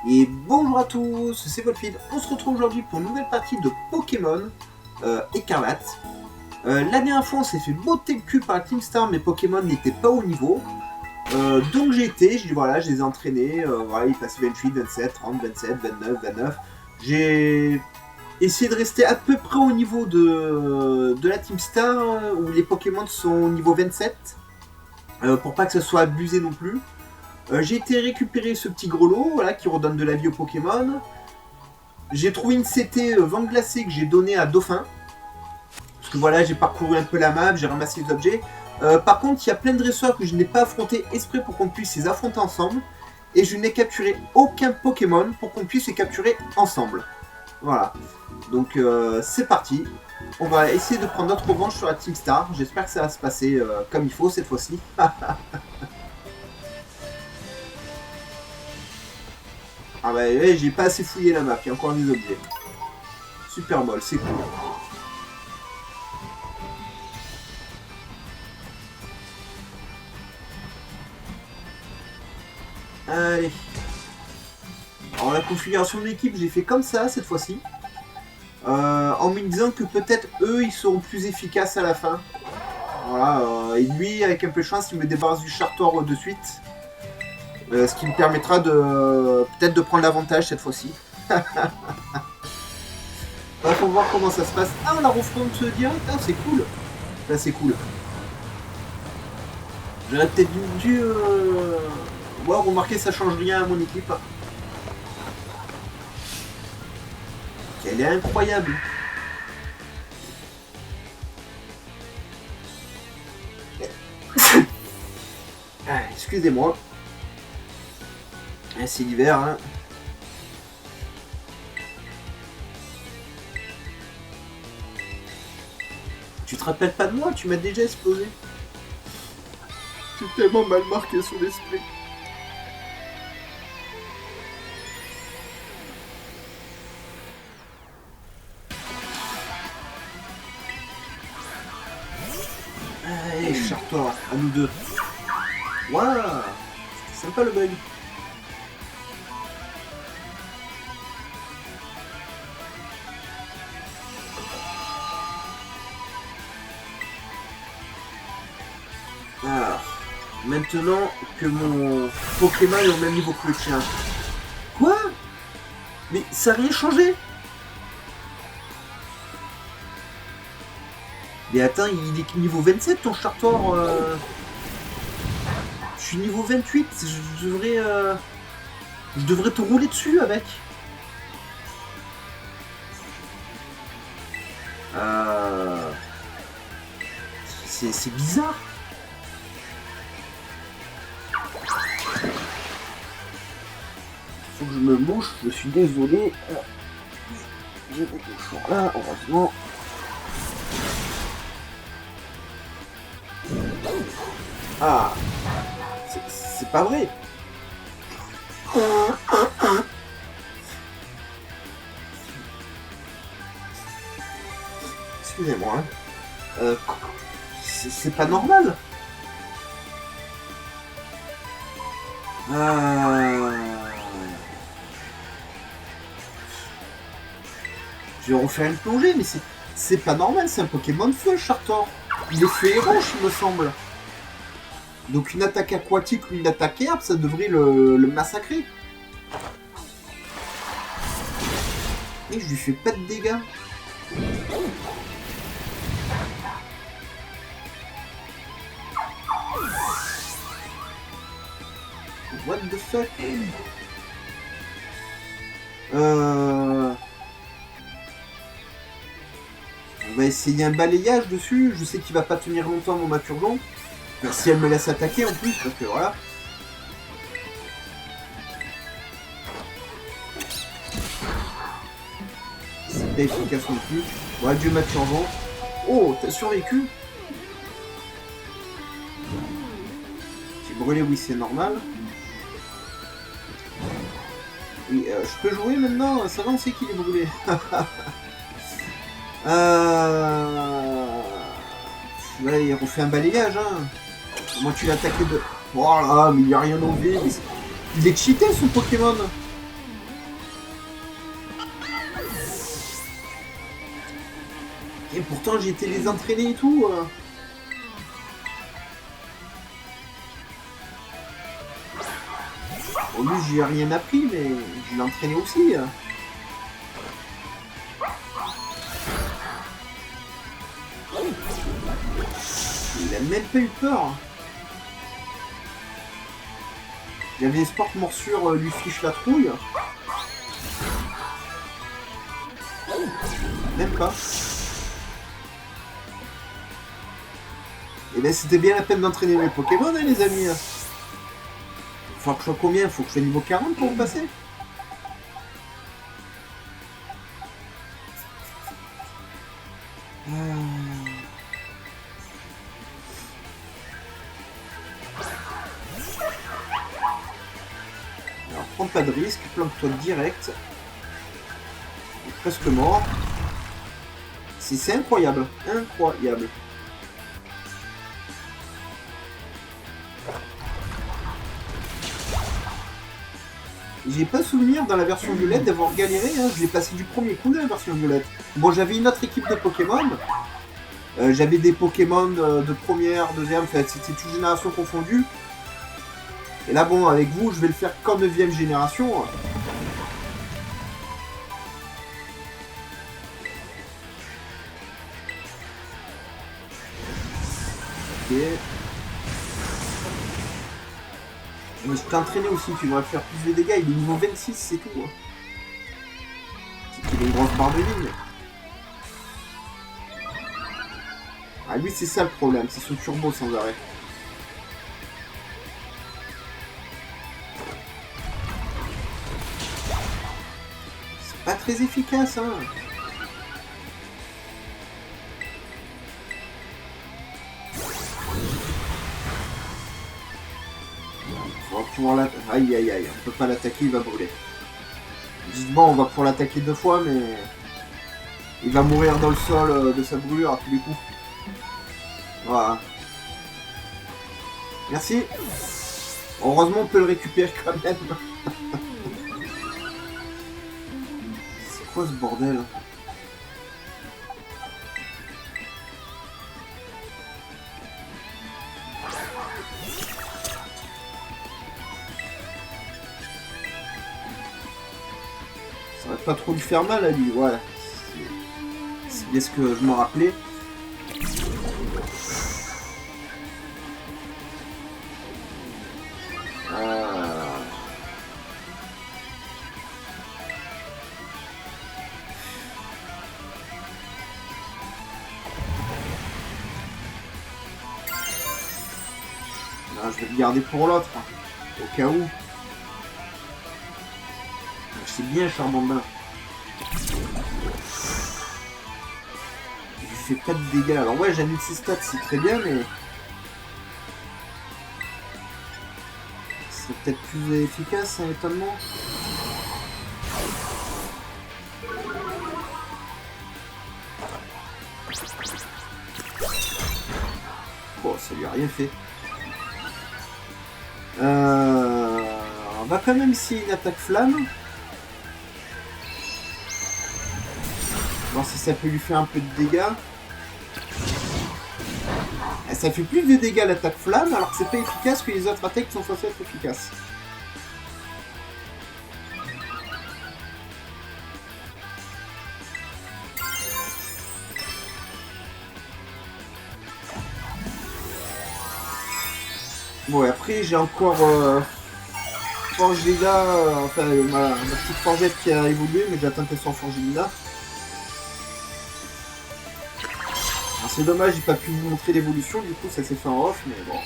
Et bonjour à tous, c'est Volfid. On se retrouve aujourd'hui pour une nouvelle partie de Pokémon Écarlate. La dernière fois, on s'est fait botter le cul par la Team Star, mais Pokémon n'était pas au niveau. Donc j'ai dit voilà, je les ai entraînés. Voilà, ils passaient 28, 27, 30, 27, 29, 29. J'ai essayé de rester à peu près au niveau de la Team Star, où les Pokémon sont au niveau 27, pour pas que ça soit abusé non plus. J'ai été récupérer ce petit grelot voilà, qui redonne de la vie aux Pokémon. J'ai trouvé une CT vent glacé que j'ai donné à Dauphin. Parce que voilà, j'ai parcouru un peu la map, j'ai ramassé les objets. Par contre, il y a plein de dresseurs que je n'ai pas affrontés exprès pour qu'on puisse les affronter ensemble. Et je n'ai capturé aucun Pokémon pour qu'on puisse les capturer ensemble. Voilà. Donc c'est parti. On va essayer de prendre notre revanche sur la Team Star. J'espère que ça va se passer comme il faut cette fois-ci. Ah bah ouais, j'ai pas assez fouillé la map, il y a encore des objets. Super Ball, c'est cool. Allez. Alors la configuration de l'équipe, j'ai fait comme ça cette fois-ci. En me disant que peut-être eux, ils seront plus efficaces à la fin. Voilà, et lui, avec un peu de chance, il me débarrasse du Chartor de suite. Ce qui me permettra de peut-être de prendre l'avantage cette fois-ci. Faut voir comment ça se passe. Ah, on la refronte direct, ah, c'est cool. Là, c'est cool. J'aurais peut-être dû... Ouais, remarquez, ça change rien à mon équipe. Elle est incroyable. Ah, excusez-moi. C'est l'hiver, hein. Tu te rappelles pas de moi? Tu m'as déjà explosé. C'est tellement mal marqué sur l'esprit. Allez, Chartor, à nous deux. Waouh, c'est sympa le bug. Alors, maintenant que mon Pokémon est au même niveau que le tien. Quoi? Mais ça n'a rien changé? Mais attends, il est niveau 27 ton Chartor. Je suis niveau 28, je devrais te rouler dessus avec. C'est bizarre. Faut que je me mouche, je suis désolé. J'ai des cochons là, heureusement. Ah, c'est pas vrai. Excusez-moi. C'est pas normal. Je vais refaire une plongée, mais c'est pas normal, c'est un Pokémon de feu, Chartor. Il est feu et roche, il me semble. Donc une attaque aquatique ou une attaque herbe, ça devrait le massacrer. Et je lui fais pas de dégâts. What the fuck? On va essayer un balayage dessus. Je sais qu'il va pas tenir longtemps mon Maturgon. Enfin, si elle me laisse attaquer en plus, parce que voilà. C'est pas efficace non plus. Ouais, Dieu Maturgon. Oh, t'as survécu? J'ai brûlé, oui, c'est normal. Oui, je peux jouer maintenant? Ça va, on sait qu'il est brûlé. Là, il refait un balayage, hein. Moi, tu l'as attaqué de... Oh là, mais il n'y a rien enlevé. Il est cheaté, son Pokémon. Et pourtant j'ai été les entraîner et tout. Au lui j'ai rien appris, mais je l'ai entraîné aussi. Il a même pas eu peur. Il y avait espoir que morsure lui fiche la trouille. Même pas. Et ben c'était bien la peine d'entraîner mes Pokémon, hein, les amis. Faut que je sois combien? Faut que je sois niveau 40 pour passer. Alors prends pas de risque, plante-toi direct. Il est presque mort. C'est incroyable, incroyable. J'ai pas souvenir dans la version violette d'avoir galéré, hein. Je l'ai passé du premier coup dans la version violette. Bon, j'avais une autre équipe de Pokémon. J'avais des Pokémon de première, deuxième, enfin, c'était toute génération confondue. Et là, bon, avec vous, je vais le faire qu'en 9ème génération. Ok. Mais je t'ai entraîné aussi, tu devrais faire plus de dégâts. Il est niveau 26, c'est tout. Hein. C'est qu'il a une grosse barre de ligne. Ah, lui, c'est ça le problème, c'est son turbo sans arrêt. C'est pas très efficace, hein. On va pouvoir l'attaquer. Aïe, aïe, aïe, on peut pas l'attaquer, il va brûler. Bon, on va pouvoir l'attaquer 2 fois, mais... il va mourir dans le sol de sa brûlure à tous les coups. Voilà. Merci. Heureusement, on peut le récupérer quand même. C'est quoi ce bordel? Ça va pas trop lui faire mal à lui, ouais. C'est bien ce que je me rappelais. Je vais le garder pour l'autre, au cas où. C'est bien Charbonbin. Il fait pas de dégâts. Alors ouais, j'annule ses stats, c'est très bien, mais... c'est peut-être plus efficace, un étonnement. Bon, ça lui a rien fait. On va quand même essayer une attaque flamme. Voir si ça peut lui faire un peu de dégâts. Ça fait plus de dégâts l'attaque flamme, alors que c'est pas efficace que les autres attaques sont censées être efficaces. Bon, et après j'ai encore Forgeda, enfin ma petite forgette qui a évolué, mais j'attends qu'elle soit en Forgeda. C'est dommage, j'ai pas pu vous montrer l'évolution, du coup ça s'est fait en off, mais bon.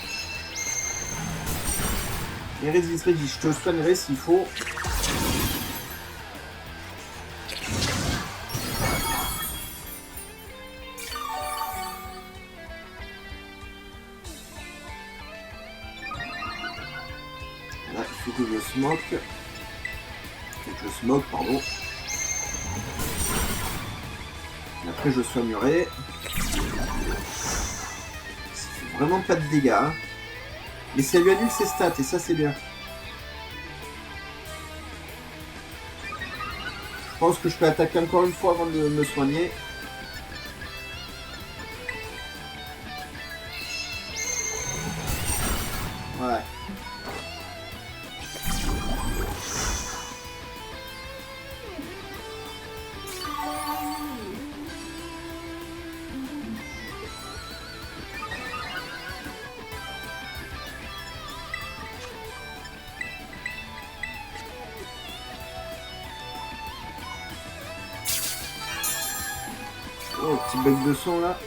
Et résiste, je te soignerai s'il faut. Là, il faut que je smoke. Faut que je smoke, pardon. Et après je soignerai. Vraiment pas de dégâts, hein. Mais ça lui annule ses stats, et ça c'est bien. Je pense que je peux attaquer encore une fois avant de me soigner. Oh, petit bug de son là.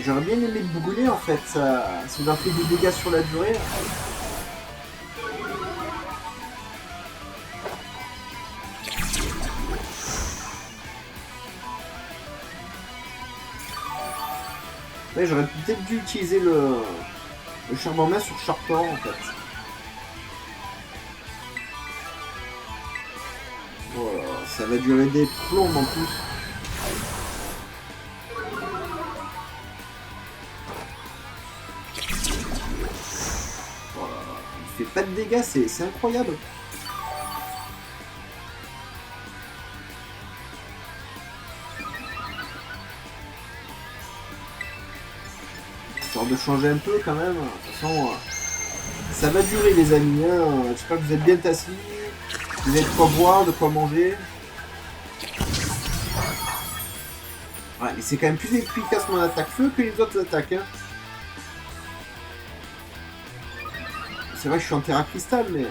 J'aurais bien aimé le brûler en fait, ça leur fait des dégâts sur la durée. Ouais, j'aurais peut-être dû utiliser le charbon main sur Sharptor en fait. Voilà, ça va durer des plombs en plus. Voilà, il fait pas de dégâts, c'est incroyable. Histoire de changer un peu quand même. De toute façon, ça va durer les amis. Hein. J'espère que vous êtes bien assis. Vous avez de quoi boire, de quoi manger. Ouais, mais c'est quand même plus efficace mon attaque feu que les autres attaques. Hein. C'est vrai que je suis en terra cristal, mais...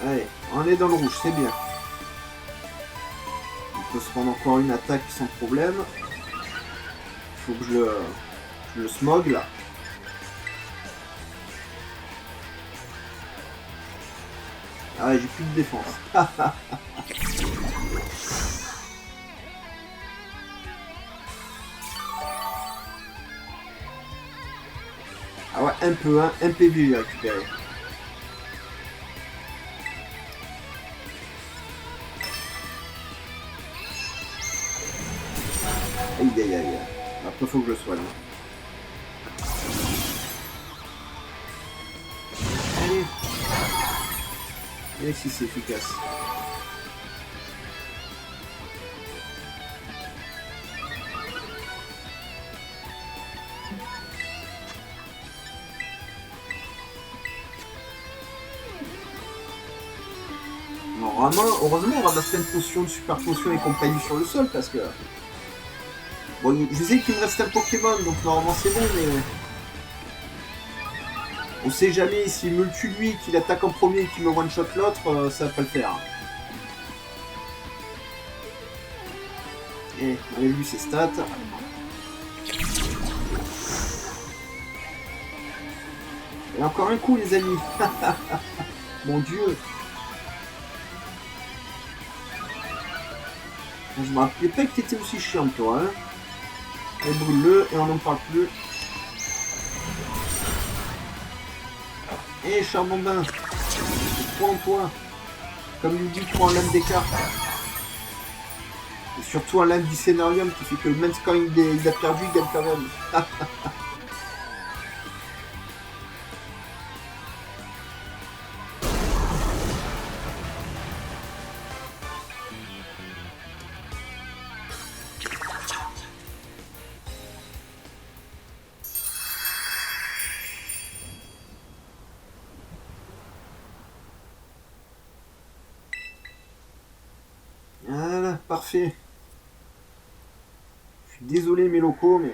Allez, on est dans le rouge, c'est bien. On peut se prendre encore une attaque sans problème. Il faut que je le smog là. Ah ouais, j'ai plus de défense. Ah ouais, un PV à récupérer. Aïe aïe aïe. Après faut que je le soigne. Allez. Et si c'est efficace. Heureusement, on ramasse plein de potions, de super potions et compagnie sur le sol parce que... Bon, je sais qu'il me reste un Pokémon, donc normalement c'est bon, mais... On sait jamais, s'il me le tue lui, qu'il attaque en premier et qu'il me one-shot l'autre, ça va pas le faire. Et on a vu ses stats. Et encore un coup les amis. Mon dieu. Je me rappelais pas que t'étais aussi chiant toi. Hein. Et brûle-le et on n'en parle plus. Et Charbon-Bain. Prends toi. Comme il dit, prends l'âme des cartes. Et surtout un lame du scénarium qui fait que même quand il a perdu, il gagne quand même. Voilà, parfait. Je suis désolé mes locaux, mais...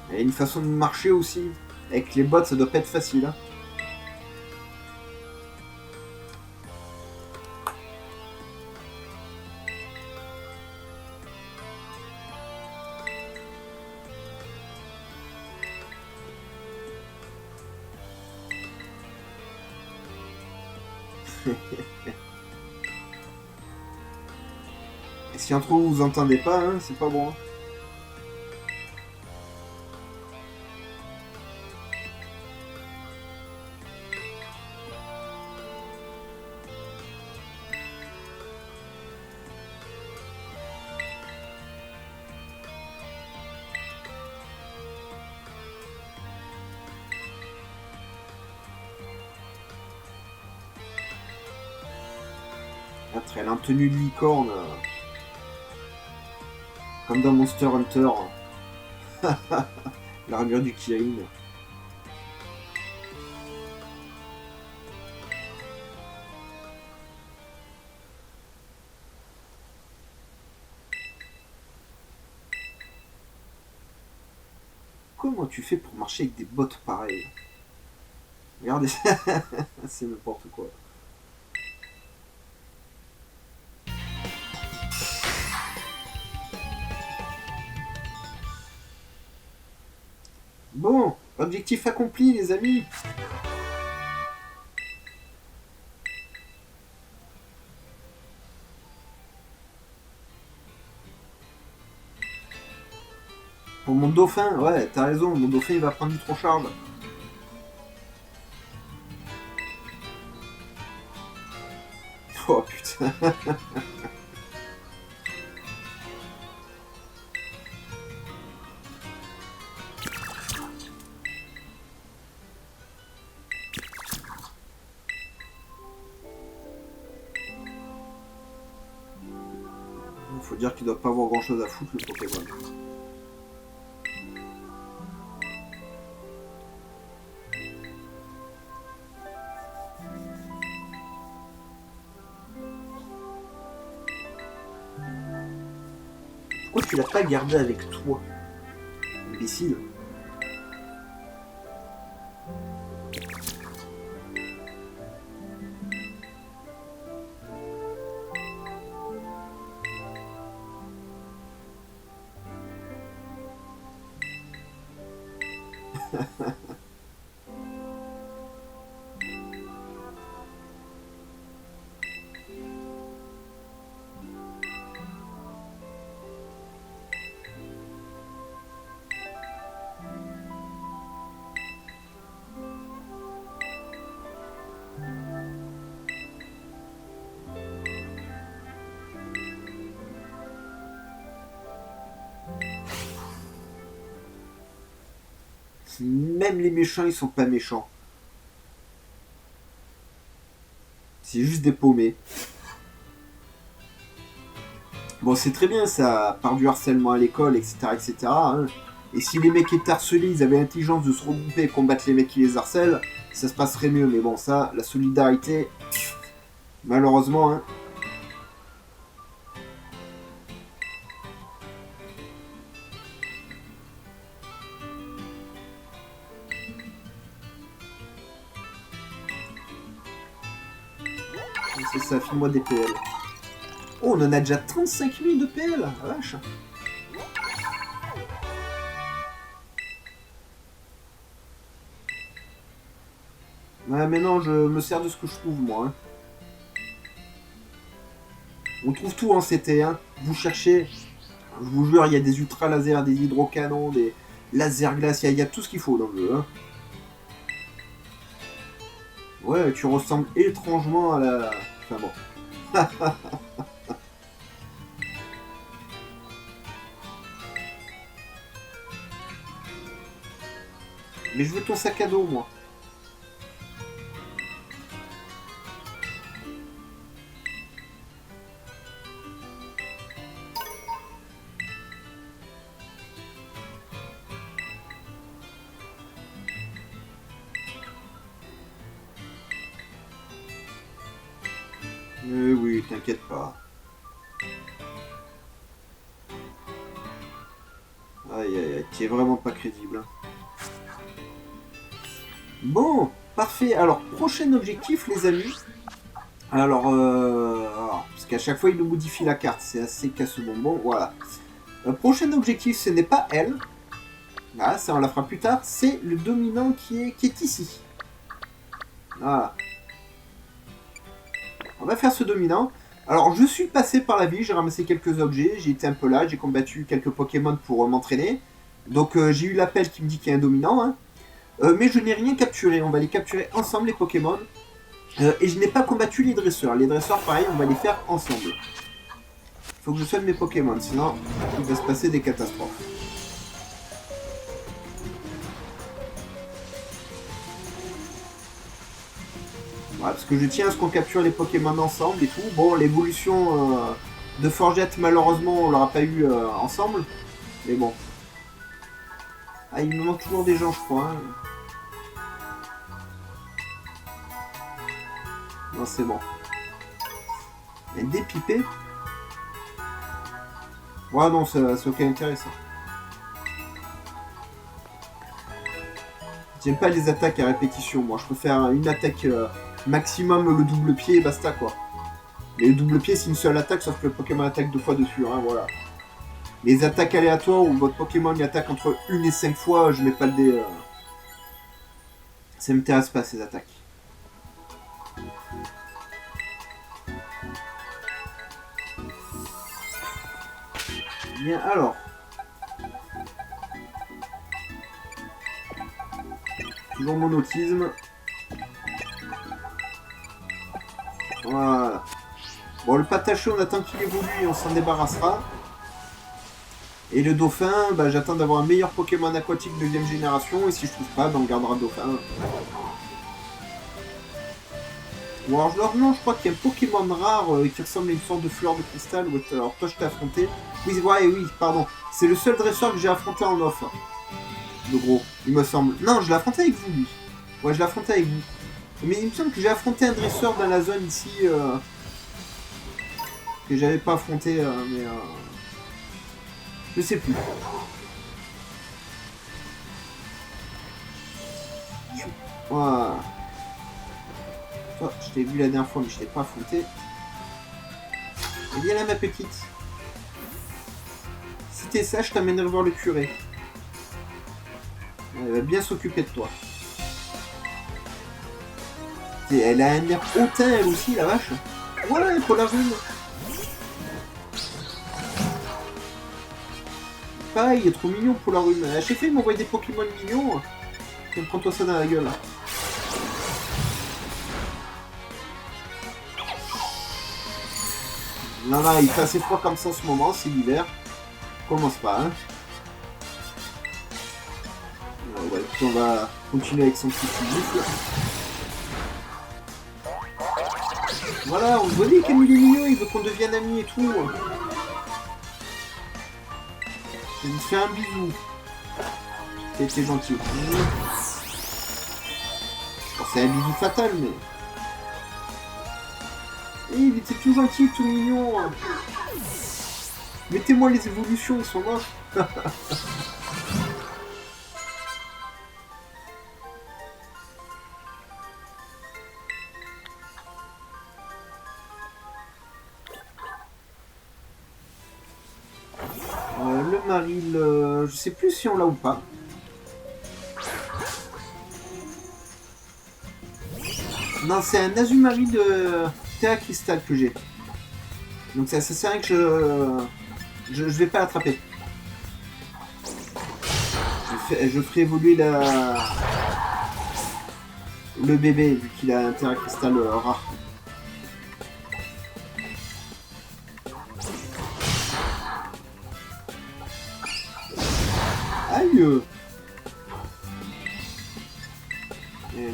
Il y a une façon de marcher aussi. Avec les bots, ça doit pas être facile. Hein. Et si entre vous entendez pas, hein, c'est pas bon. Hein. Elle a une tenue de licorne. Comme dans Monster Hunter. L'armure du Kirin. Comment tu fais pour marcher avec des bottes pareilles? Regardez, c'est n'importe quoi. Bon, objectif accompli, les amis. Pour mon dauphin, ouais, t'as raison, mon dauphin il va prendre du trop charge. Oh putain. Faut dire qu'il doit pas avoir grand chose à foutre le Pokémon. Pourquoi tu l'as pas gardé avec toi, imbécile? Même les méchants, ils sont pas méchants. C'est juste des paumés. Bon, c'est très bien, ça part du harcèlement à l'école, etc. etc. Hein. Et si les mecs étaient harcelés, ils avaient l'intelligence de se regrouper et combattre les mecs qui les harcèlent, ça se passerait mieux. Mais bon, ça, la solidarité, malheureusement, hein. C'est ça, file-moi des PL. Oh, on en a déjà 35 000 de PL, la vache. Ouais, mais non, je me sers de ce que je trouve, moi. Hein. On trouve tout en CT, hein. Vous cherchez, je vous jure, il y a des ultra lasers, des hydrocanons, des lasers glaces, il y a tout ce qu'il faut dans le jeu. Hein. Ouais, tu ressembles étrangement à la... Enfin bon. Mais je veux ton sac à dos, moi. Oui, t'inquiète pas. Aïe aïe aïe, tu es vraiment pas crédible. Bon, parfait. Alors, prochain objectif, les amis. Alors, parce qu'à chaque fois, il nous modifie la carte. C'est assez casse-bonbon. Voilà. Prochain objectif, ce n'est pas elle. Ah, ça, on la fera plus tard. C'est le dominant qui est ici. Voilà. On va faire ce dominant. Alors, je suis passé par la ville, j'ai ramassé quelques objets, j'ai été un peu là, j'ai combattu quelques Pokémon pour m'entraîner. Donc, j'ai eu l'appel qui me dit qu'il y a un dominant. Hein. Mais je n'ai rien capturé. On va les capturer ensemble, les Pokémon. Et je n'ai pas combattu les dresseurs. Les dresseurs, pareil, on va les faire ensemble. Il faut que je soigne mes Pokémon, sinon il va se passer des catastrophes. Voilà, parce que je tiens à ce qu'on capture les Pokémon ensemble et tout. Bon, l'évolution de Forgette, malheureusement, on l'aura pas eu ensemble. Mais bon. Ah, il me manque toujours des gens, je crois. Hein. Non, c'est bon. Et dépipé. Ouais, non, c'est aucun intérêt, ça. J'aime pas les attaques à répétition, moi. Je préfère une attaque maximum, le double pied et basta, quoi. Mais le double pied, c'est une seule attaque, sauf que le Pokémon attaque 2 fois dessus, hein, voilà. Les attaques aléatoires où votre Pokémon y attaque entre 1 et 5 fois, je mets pas le dé. Ça m'intéresse pas, ces attaques. Bien, alors. Toujours mon autisme. Voilà. Bon, le pataché, on attend qu'il évolue et on s'en débarrassera. Et le dauphin, bah, j'attends d'avoir un meilleur Pokémon aquatique deuxième génération. Et si je trouve pas, bah, on gardera le dauphin. Ou alors, non, je crois qu'il y a un Pokémon rare qui ressemble à une sorte de fleur de cristal. Alors, toi, je t'ai affronté. Oui, ouais, oui, pardon. C'est le seul dresseur que j'ai affronté en off. Le gros, il me semble. Non, je l'ai affronté avec vous, lui. Ouais, je l'ai affronté avec vous. Mais il me semble que j'ai affronté un dresseur dans la zone ici. Que j'avais pas affronté, mais. Je sais plus. Voilà. Toi, je t'ai vu la dernière fois, mais je t'ai pas affronté. Et viens là, ma petite. Si t'es sage, je t'amènerai voir le curé. Elle va bien s'occuper de toi. Et elle a un air hautain, elle aussi, la vache. Voilà, pour la rune. Pareil, il est trop mignon pour la rune. À chaque fois, il m'envoie des Pokémon mignons. Prends-toi ça dans la gueule. Non, non, il fait assez froid comme ça en ce moment, c'est l'hiver. Commence pas, hein. Ouais, on va continuer avec son petit gifle. Voilà, on voit qu'il est mignon, il veut qu'on devienne amis et tout. Je lui fais un bisou. T'es gentil. Bon, c'est un bisou fatal, mais... Et il était tout gentil, tout mignon. Mettez-moi les évolutions, ils sont moches. Le Maril, je sais plus si on l'a ou pas. Non, c'est un Azumarill de Terra Cristal que j'ai. Donc ça sert à rien que je vais pas l'attraper. Je ferai évoluer le bébé vu qu'il a un Terra Cristal rare. Aïe!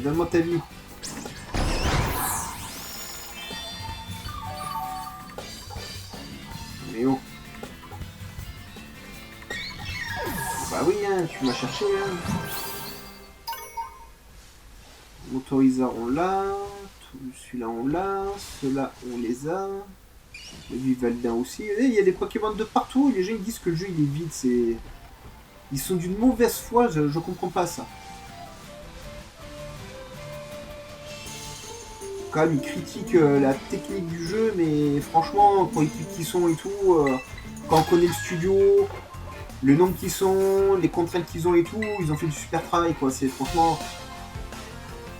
Donne-moi ta vie. Mais oh. Bah oui, hein, tu m'as cherché. Hein. Motoriseur, on l'a. Celui-là, on l'a. Ceux-là, on les a. Le Vivaldin aussi. Et il y a des Pokémon de partout. Et les gens ils disent que le jeu il est vide. C'est... Ils sont d'une mauvaise foi. Je comprends pas ça. Quand même, ils critiquent la technique du jeu. Mais franchement, pour les clips qui sont et tout, quand on connaît le studio, le nombre qu'ils sont, les contraintes qu'ils ont et tout, ils ont fait du super travail, quoi. C'est franchement...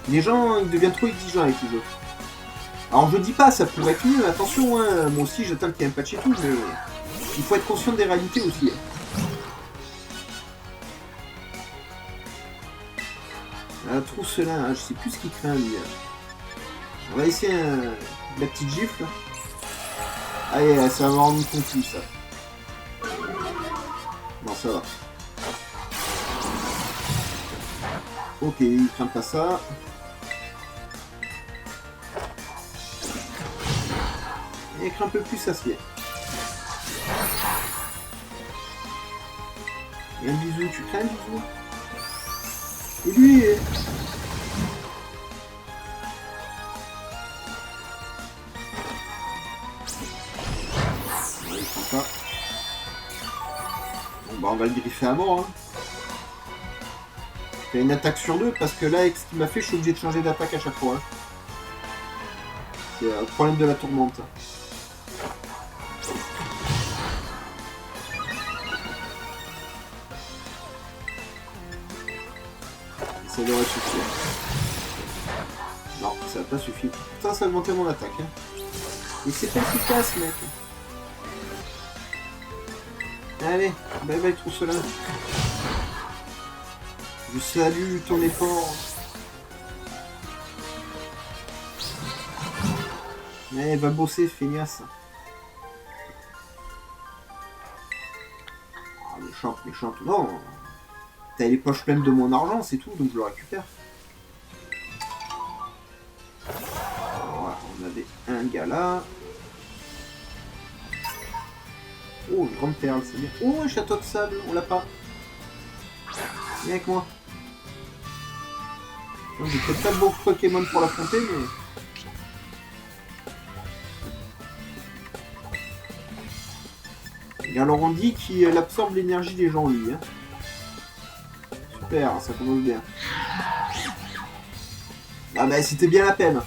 Les gens, ils deviennent trop exigeants avec le jeu. Alors je dis pas, ça pourrait être mieux, attention, hein. Moi aussi j'attends qu'il y ait un patch et tout, mais il faut être conscient des réalités aussi. La trousse là, hein, je sais plus ce qu'il craint lui. On va essayer la petite gifle. Allez, ça va rendre conflit ça. Non, ça va. Ok, il craint pas ça. Et craint un peu plus, ça se fait. Et un bisou, tu crains un bisou? Et lui... il prend pas. Bon bah on va le griffer à mort. Hein. Il y a une attaque sur deux parce que là avec ce qu'il m'a fait je suis obligé de changer d'attaque à chaque fois. Hein. C'est le problème de la tourmente. Ça devrait suffire. Non, ça n'a pas suffi. Putain, ça a augmenté mon attaque. Hein. Et c'est pas efficace, mec. Allez, bye bye Trousselin. Je salue ton effort. Allez, va bosser, feignasse. Ah, méchante. Non. T'as les poches pleines de mon argent, c'est tout, donc je le récupère. Voilà, on avait un gars là. Oh, une grande perle, c'est bien. Oh, un château de sable, on l'a pas. Viens avec moi. J'ai peut-être pas le bon Pokémon pour l'affronter, mais... Et alors on dit qu'il absorbe l'énergie des gens, lui. Hein. Super, ça commence bien. Ah bah c'était bien la peine.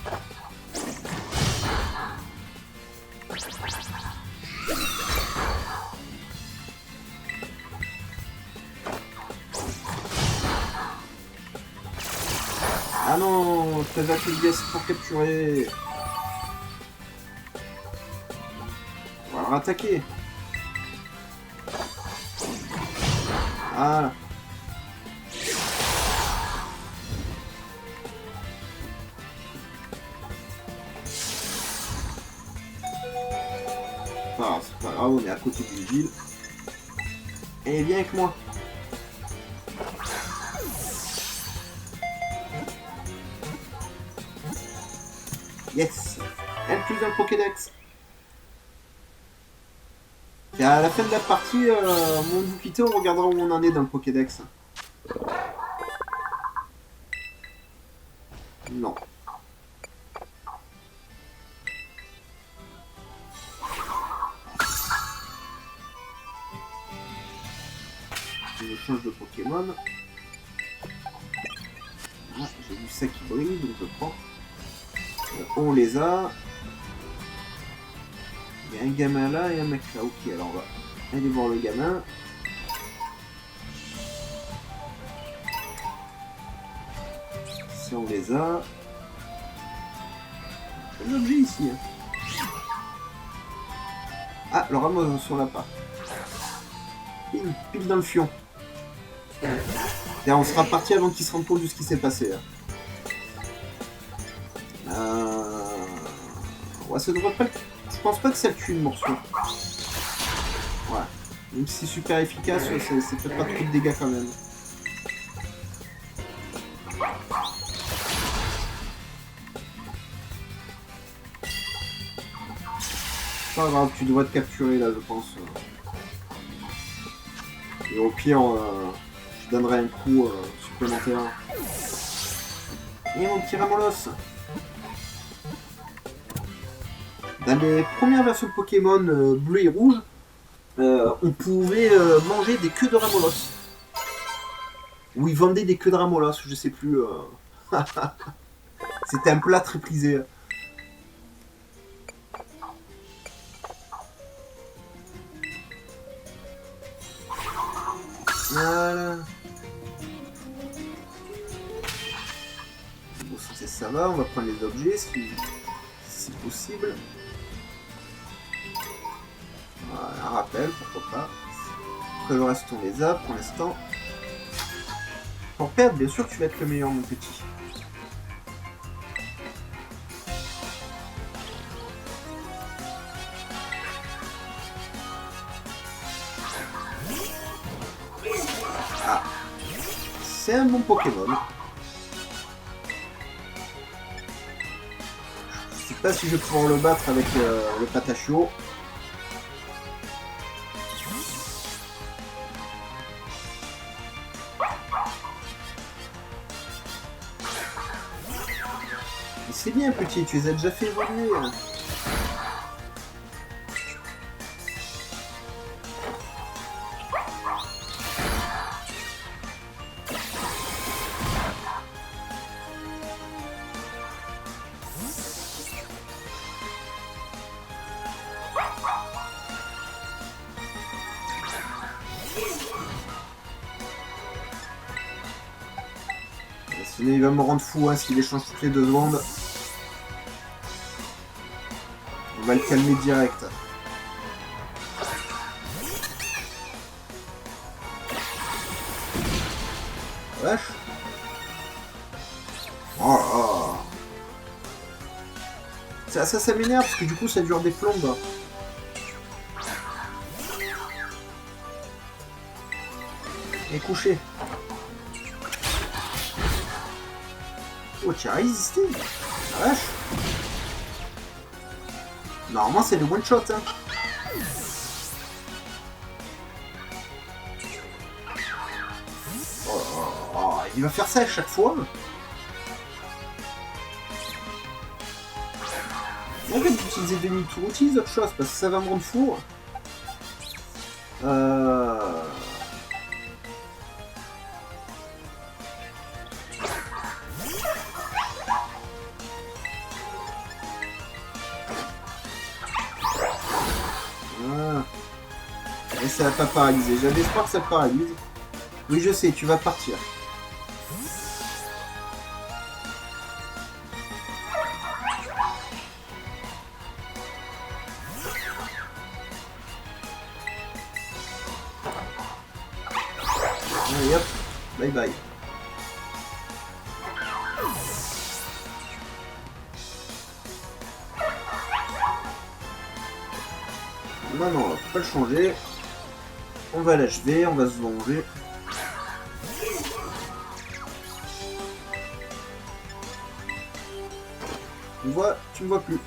Ah non, t'as vacu le gaz pour capturer. On va le rattaquer. Voilà. Ah, c'est pas grave, on est à côté d'une ville. Et viens avec moi. Yes. Elle plus dans le Pokédex. Et à la fin de la partie, mon vous quitter, on regardera où on en est dans le Pokédex. Non. Je change de Pokémon. Ah, j'ai vu ça qui brille, donc je prends. On les a. Il y a un gamin là et un mec là. Ok, alors on va aller voir le gamin. Si on les a. Il y a un objet ici. Hein. Ah, le rameau sur la part. Pile dans le fion. Et on sera parti avant qu'il se rende compte de ce qui s'est passé. Là. Ouais, ça devrait pas... Je pense pas que ça le tue une morsure. Ouais. Même si c'est super efficace, c'est peut-être pas trop de dégâts quand même. Pas grave, tu devrais te capturer là, je pense. Et au pire, je donnerai un coup supplémentaire. Et mon petit Ramolos. Dans les premières versions de Pokémon bleu et rouge, on pouvait manger des queues de Ramolos. Ou ils vendaient des queues de Ramolos, je sais plus. C'était un plat très prisé. Voilà. Bon, si ça va, on va prendre les objets si c'est possible. Voilà, un rappel, pourquoi pas. Après le reste, on les a pour l'instant. Pour perdre, bien sûr, tu vas être le meilleur, mon petit. Ah, c'est un bon Pokémon. Je sais pas si je vais pouvoir le battre avec le Patachio. C'est bien, petit, tu les as déjà fait évoluer. Sinon, il va me rendre fou hein, s'il échange toutes les 2 secondes. On va le calmer direct. Wesh. Oh là. Ça m'énerve parce que du coup ça dure des plombes. Et couché. Oh, tu as résisté. La vache. Normalement, c'est le one shot. Hein. Oh, il va faire ça à chaque fois. Arrête d'utiliser demi-tour. Utilise autre chose parce que ça va me rendre fou. Et ça va pas paralyser. J'avais espoir que ça paralyse. Oui, je sais, tu vas partir. Allez hop, bye bye. Non, non, on va pas le changer. On va l'achever, on va se venger. Tu me vois plus.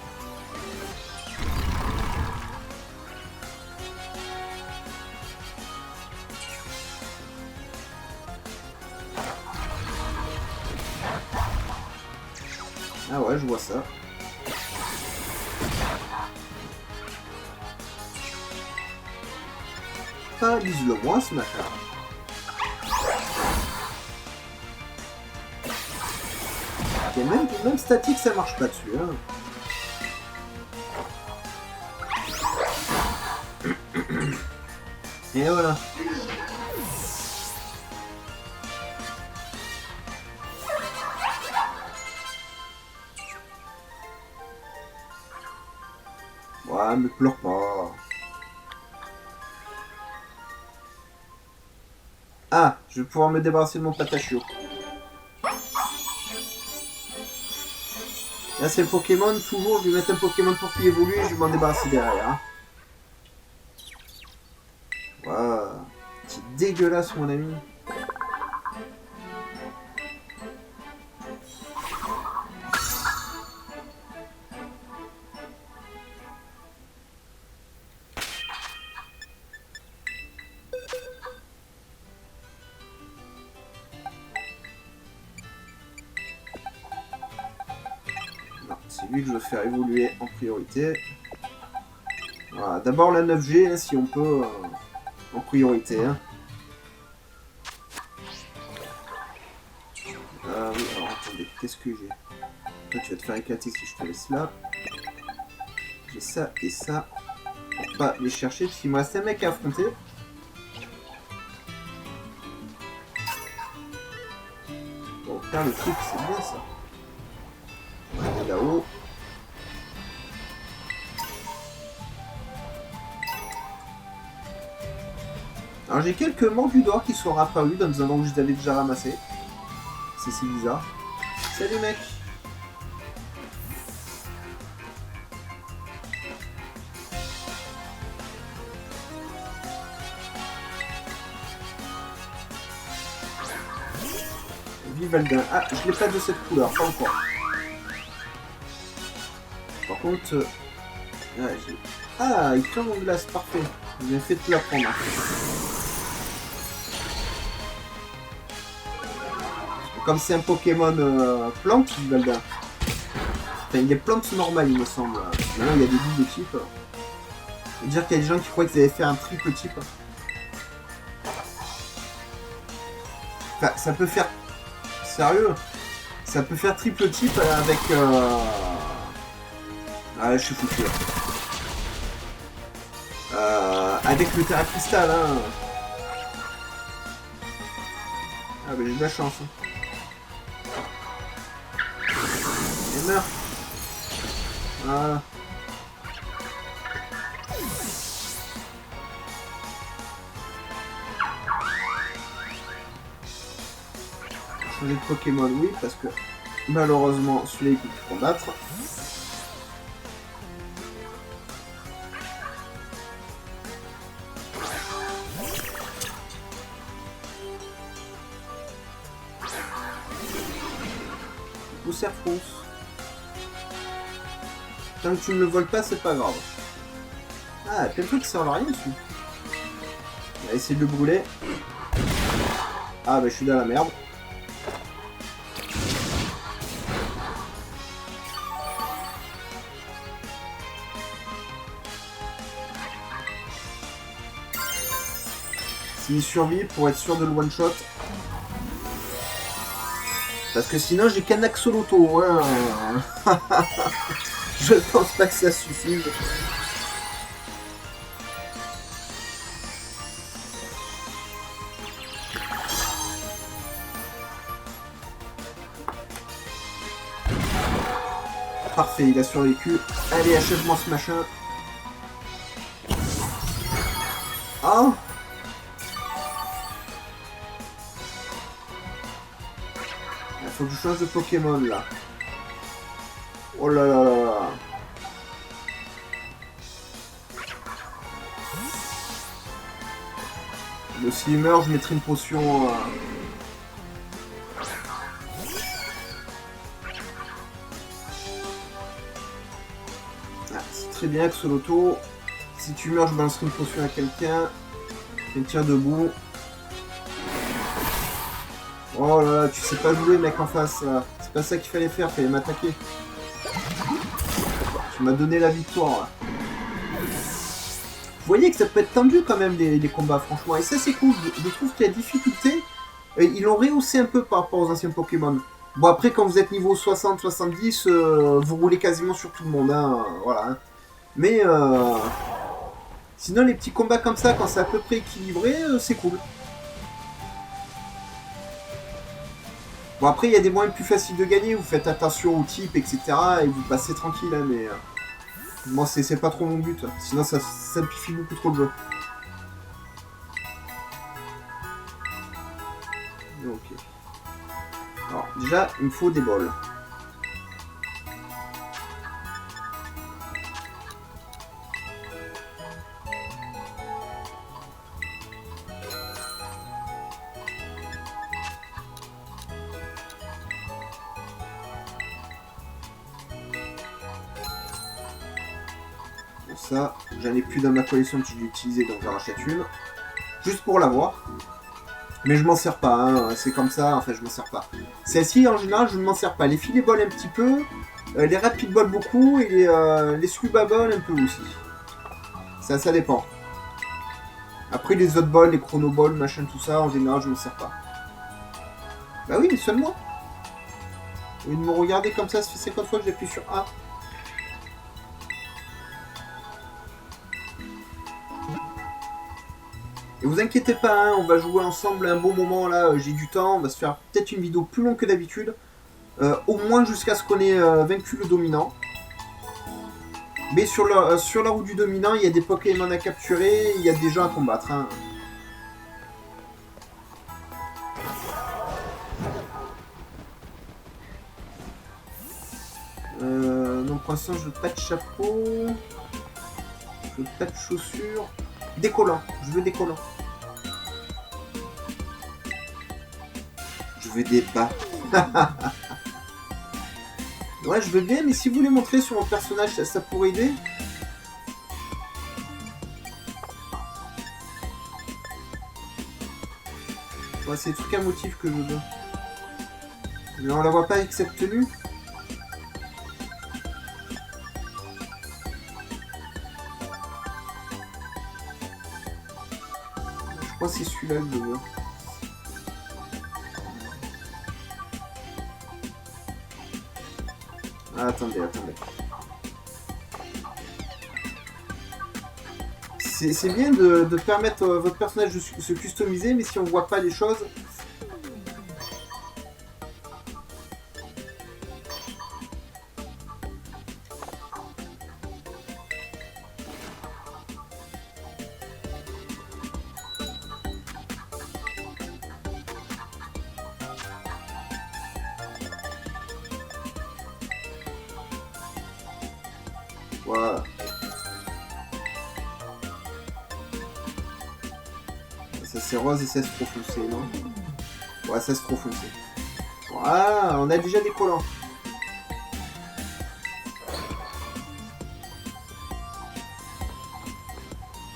Ah ouais, je vois ça. Paralyse-le moins ce machin. Ok, même statique ça marche pas dessus. Hein. Et voilà. Ouais, me pleure pas. Ah, je vais pouvoir me débarrasser de mon patachio. Là, c'est le Pokémon. Toujours, je vais mettre un Pokémon pour qu'il évolue et je vais m'en débarrasser derrière. Waouh. C'est dégueulasse, mon ami. C'est lui que je veux faire évoluer en priorité. Voilà, d'abord la 9G, hein, si on peut, en priorité. Hein. Ah oui, alors attendez, qu'est-ce que j'ai? Toi, tu vas te faire éclater si je te laisse là. J'ai ça et ça. Pour pas les chercher, parce qu'il me reste un mec à affronter. Bon, faire le truc, c'est bien ça. On va aller là-haut. Alors j'ai quelques Morbudor qui sont apparus dans des endroits où je les avais déjà ramassés. C'est si bizarre. Salut mec. Vivaldin. Ah, je l'ai pas de cette couleur, pas encore. Par contre... ah, il crame en glace, parfait. J'ai bien fait de la prendre. Comme c'est un Pokémon plante, Vivaldin. Enfin, il y a plantes normales, il me semble. Maintenant, il y a des doubles types. Je veux dire qu'il y a des gens qui croyaient qu'ils avaient fait un triple type. Enfin, ça peut faire... Sérieux? Ça peut faire triple type avec... Ah, je suis foutu. Avec le Terra Cristal, hein. Ah, bah j'ai de la chance. Et meurt. Voilà. Changer de Pokémon, oui, parce que malheureusement, celui-là, il peut plus combattre. Serfrousse. Tant que tu ne le voles pas, c'est pas grave. Ah, plein de trucs qui servent à rien dessus. On va essayer de le brûler. Ah, bah je suis dans la merde. S'il survit, pour être sûr de le one-shot. Parce que sinon j'ai qu'un axoloto, hein. Je pense pas que ça suffise. Parfait, il a survécu. Allez, achève-moi ce machin. Ah! Faut que je change de Pokémon là. Oh là là là là. Le s'il meurt, je mettrai une potion. Ah, c'est très bien, Axoloto. Si tu meurs, je balancerai une potion à quelqu'un. Et tire debout. Oh là là, tu sais pas jouer, mec, en face. C'est pas ça qu'il fallait faire, fallait m'attaquer. Tu m'as donné la victoire. Là. Vous voyez que ça peut être tendu quand même, les combats, franchement. Et ça, c'est cool. Je trouve que la difficulté, ils l'ont rehaussé un peu par rapport aux anciens Pokémon. Bon, après, quand vous êtes niveau 60-70, vous roulez quasiment sur tout le monde. Hein, voilà. Hein. Mais, sinon, les petits combats comme ça, quand c'est à peu près équilibré, c'est cool. Bon, après, il y a des moyens plus faciles de gagner, vous faites attention au type, etc. Et vous passez tranquille, hein, mais... moi, c'est pas trop mon but, sinon ça simplifie beaucoup trop le jeu. Ok. Alors, déjà, il me faut des bols. Ça, j'en ai plus dans ma collection que je l'ai utilisé, donc j'en rachète une. Juste pour l'avoir. Mais je m'en sers pas, hein. C'est comme ça, enfin je m'en sers pas. Celle-ci, en général, je ne m'en sers pas. Les filets balles un petit peu, les rapid balles beaucoup, et les scuba balles un peu aussi. Ça dépend. Après les autres balles, les chrono balles, machin, tout ça, en général, je m'en sers pas. Bah oui, mais seulement. Au lieu de me regarder comme ça fait 50 fois que j'appuie sur A. Et vous inquiétez pas, hein, on va jouer ensemble un bon moment là, j'ai du temps, on va se faire peut-être une vidéo plus longue que d'habitude. Au moins jusqu'à ce qu'on ait vaincu le dominant. Mais sur la route du dominant, il y a des Pokémon à capturer, il y a des gens à combattre. Hein. Donc pour l'instant, je veux pas de chapeau. Je veux pas de chaussures. Décollant, je veux décollant. Je veux des bas. Ouais, je veux bien, mais si vous les montrez sur mon personnage, ça pourrait aider. Ouais, c'est tout qu'un motif que je veux. Mais on la voit pas avec cette tenue. crois que c'est celui-là que je veux. Ah, attendez. C'est bien de permettre à votre personnage de se customiser, mais si on voit pas les choses... Voilà. Ça c'est rose et ça c'est trop foncé, non? Ouais, ça c'est trop foncé. Voilà, on a déjà des collants.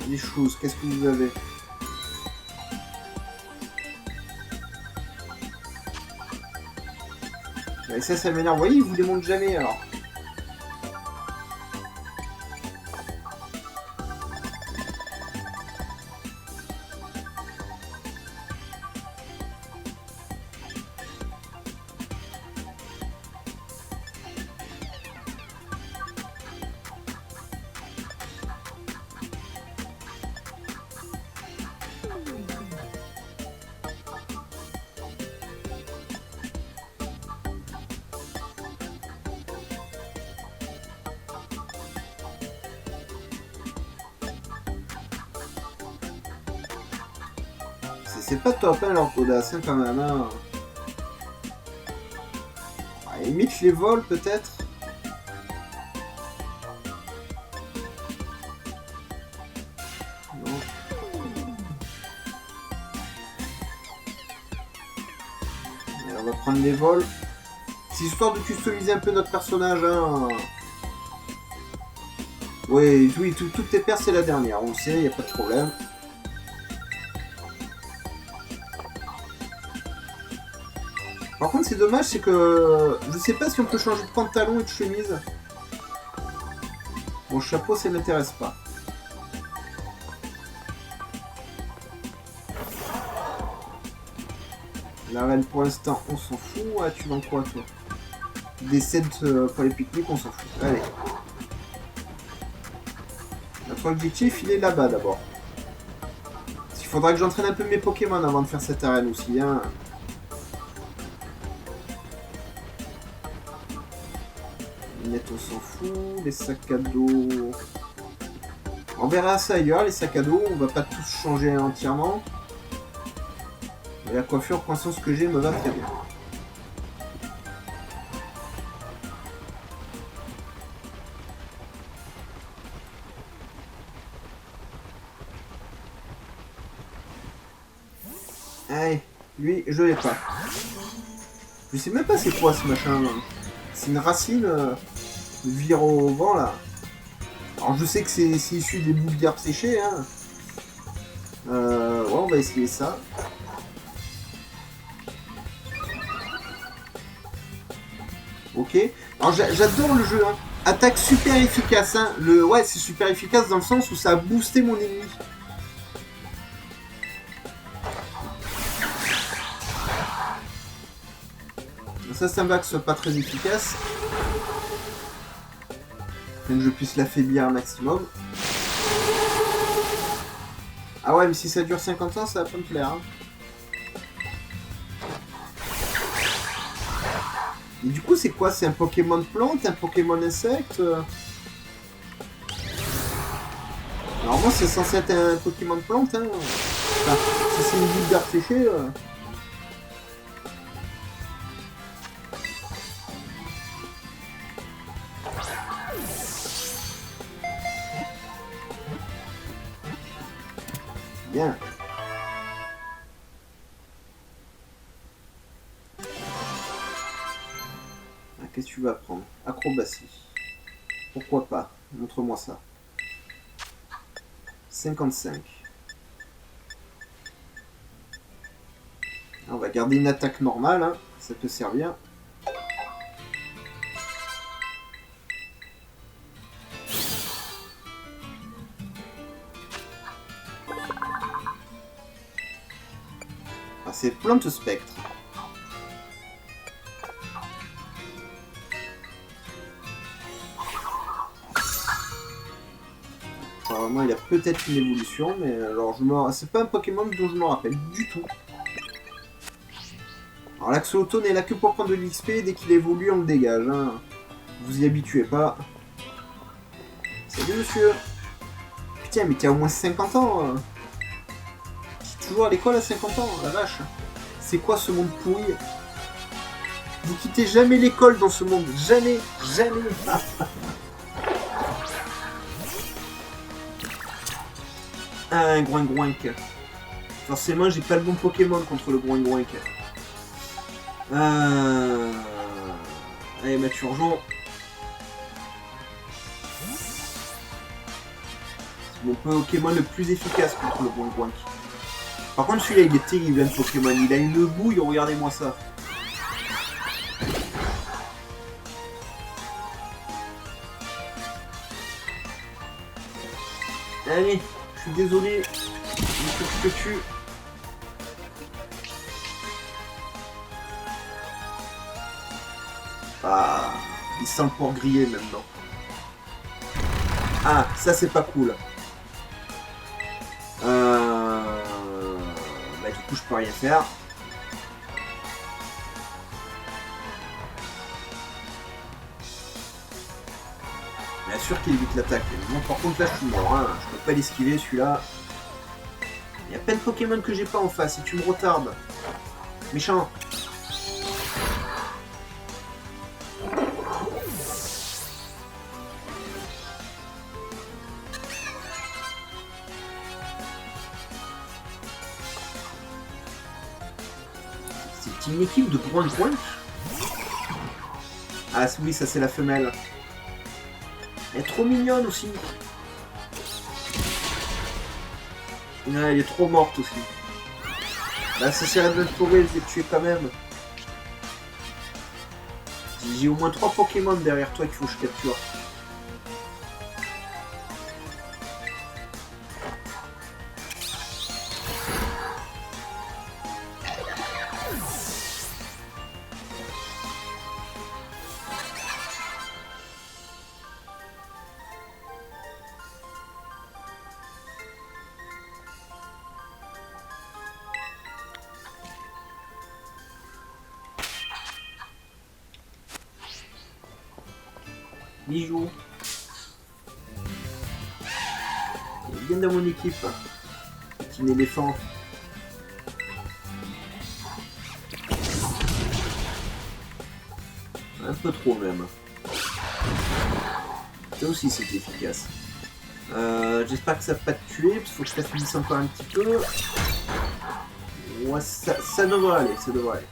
Des choses, qu'est-ce que vous avez? Et ça m'énerve. Vous voyez, ils vous les montrent jamais alors. C'est pas top hein, leur audace hein, quand même. Hein. Ah, limite les vols peut-être. Non. Et on va prendre les vols. C'est histoire de customiser un peu notre personnage. Hein. Oui, toutes tes paires c'est la dernière, on le sait, y a pas de problème. Par contre, c'est dommage, c'est que je sais pas si on peut changer de pantalon et de chemise. Mon chapeau, ça m'intéresse pas. La reine, pour l'instant, on s'en fout. Ah, tu vends quoi, toi? Des sets pour les pique-niques, on s'en fout. Allez. Notre objectif, il est là-bas, d'abord. Il faudra que j'entraîne un peu mes Pokémon avant de faire cette arène aussi, hein. On s'en fout, les sacs à dos. On verra ça ailleurs, les sacs à dos, on va pas tous changer entièrement. Mais la coiffure, croissance que j'ai me va très bien. Allez, lui, je l'ai pas. Je sais même pas c'est quoi ce machin. C'est une racine. Vire au vent là. Alors je sais que c'est issu des bouts d'herbe séchées hein. Ouais on va essayer ça. Ok. Alors j'adore le jeu hein. Attaque super efficace hein. Ouais c'est super efficace dans le sens où ça a boosté mon ennemi. Ça me va que ce soit pas très efficace. Que je puisse l'affaiblir un maximum. Ah ouais, mais si ça dure 50 ans, ça va pas me plaire. Hein. Et du coup, c'est quoi? C'est un Pokémon plante, un Pokémon insecte Normalement, c'est censé être un Pokémon plante. Hein. Enfin, si c'est une boule d'herbe séchée... Bien. Ah, qu'est-ce que tu vas apprendre? Acrobatie. Pourquoi pas? Montre-moi ça. 55. On va garder une attaque normale, hein. Ça peut servir. Ah, c'est Plante Spectre. Apparemment, il a peut-être une évolution, mais alors c'est pas un Pokémon dont je me rappelle du tout. Alors l'Axolotl n'est là que pour prendre de l'XP, dès qu'il évolue, on le dégage. Hein. Vous y habituez pas. Salut monsieur. Putain, mais t'as au moins 50 ans. T'es toujours à l'école à 50 ans, la vache. C'est quoi ce monde pourri? Vous quittez jamais l'école dans ce monde. Jamais, jamais. Un Groingroink. Forcément, j'ai pas le bon Pokémon contre le Groingroink. Allez, Maturgeon. C'est mon Pokémon le plus efficace contre le Groingroink. Par contre, celui-là, il est terrible, le Pokémon. Il a une bouille, regardez-moi ça. Allez, je suis désolé. Il faut que je te tue. Ah, il sent le porc grillé maintenant. Ah, ça c'est pas cool. Bah du coup je peux rien faire. Bien sûr qu'il évite l'attaque. Bon, par contre là je suis mort, hein. Je peux pas l'esquiver celui-là. Il y a plein de Pokémon que j'ai pas en face et tu me retardes. Méchant. C'est une équipe de Groingroink. Ah oui, ça c'est la femelle. Elle est trop mignonne aussi. Ouais, elle est trop morte aussi. Là, ça serait de trouver, je vais te tuer quand même. J'ai au moins 3 Pokémon derrière toi qu'il faut que je capture. Bijou. Il est bien dans mon équipe. Petit éléphant. Un peu trop même. Ça aussi c'est efficace. J'espère que ça va pas te tuer, parce qu'il faut que je t'affaibisse encore un petit peu. Ouais, ça devrait aller, ça devrait aller.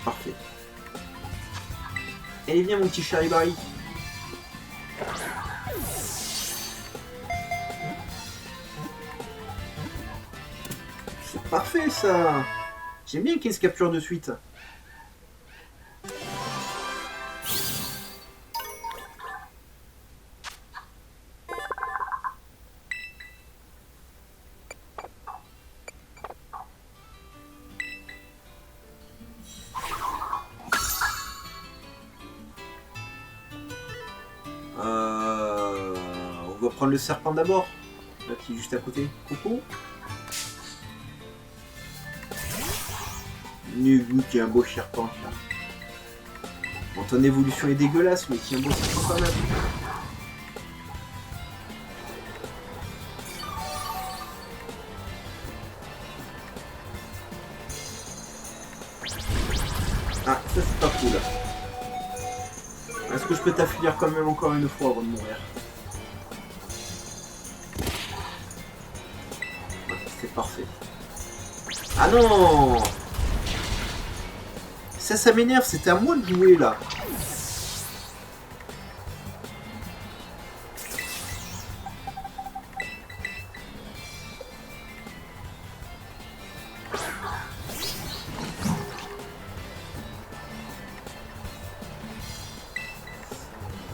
Parfait. Allez, viens mon petit Charibari. C'est parfait ça. J'aime bien qu'il se capture de suite. On va prendre le serpent d'abord. Là qui est juste à côté. Coucou. Nugu qui est un beau serpent. Bon, ton évolution est dégueulasse, mais qui est un beau serpent quand même. Ah, ça c'est pas cool. Est-ce que je peux t'affaiblir quand même encore une fois avant de mourir? Ouais, c'est parfait. Ah non! Ça m'énerve, c'était à moi de jouer là.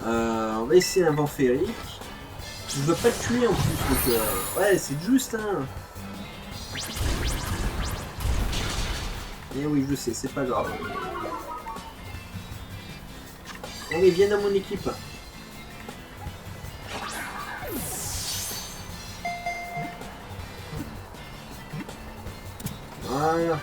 On va essayer un vent féerique. Je veux pas le tuer en plus, donc ouais, c'est juste, hein. Eh oui, je sais, c'est pas grave. Allez, viens dans mon équipe. Voilà.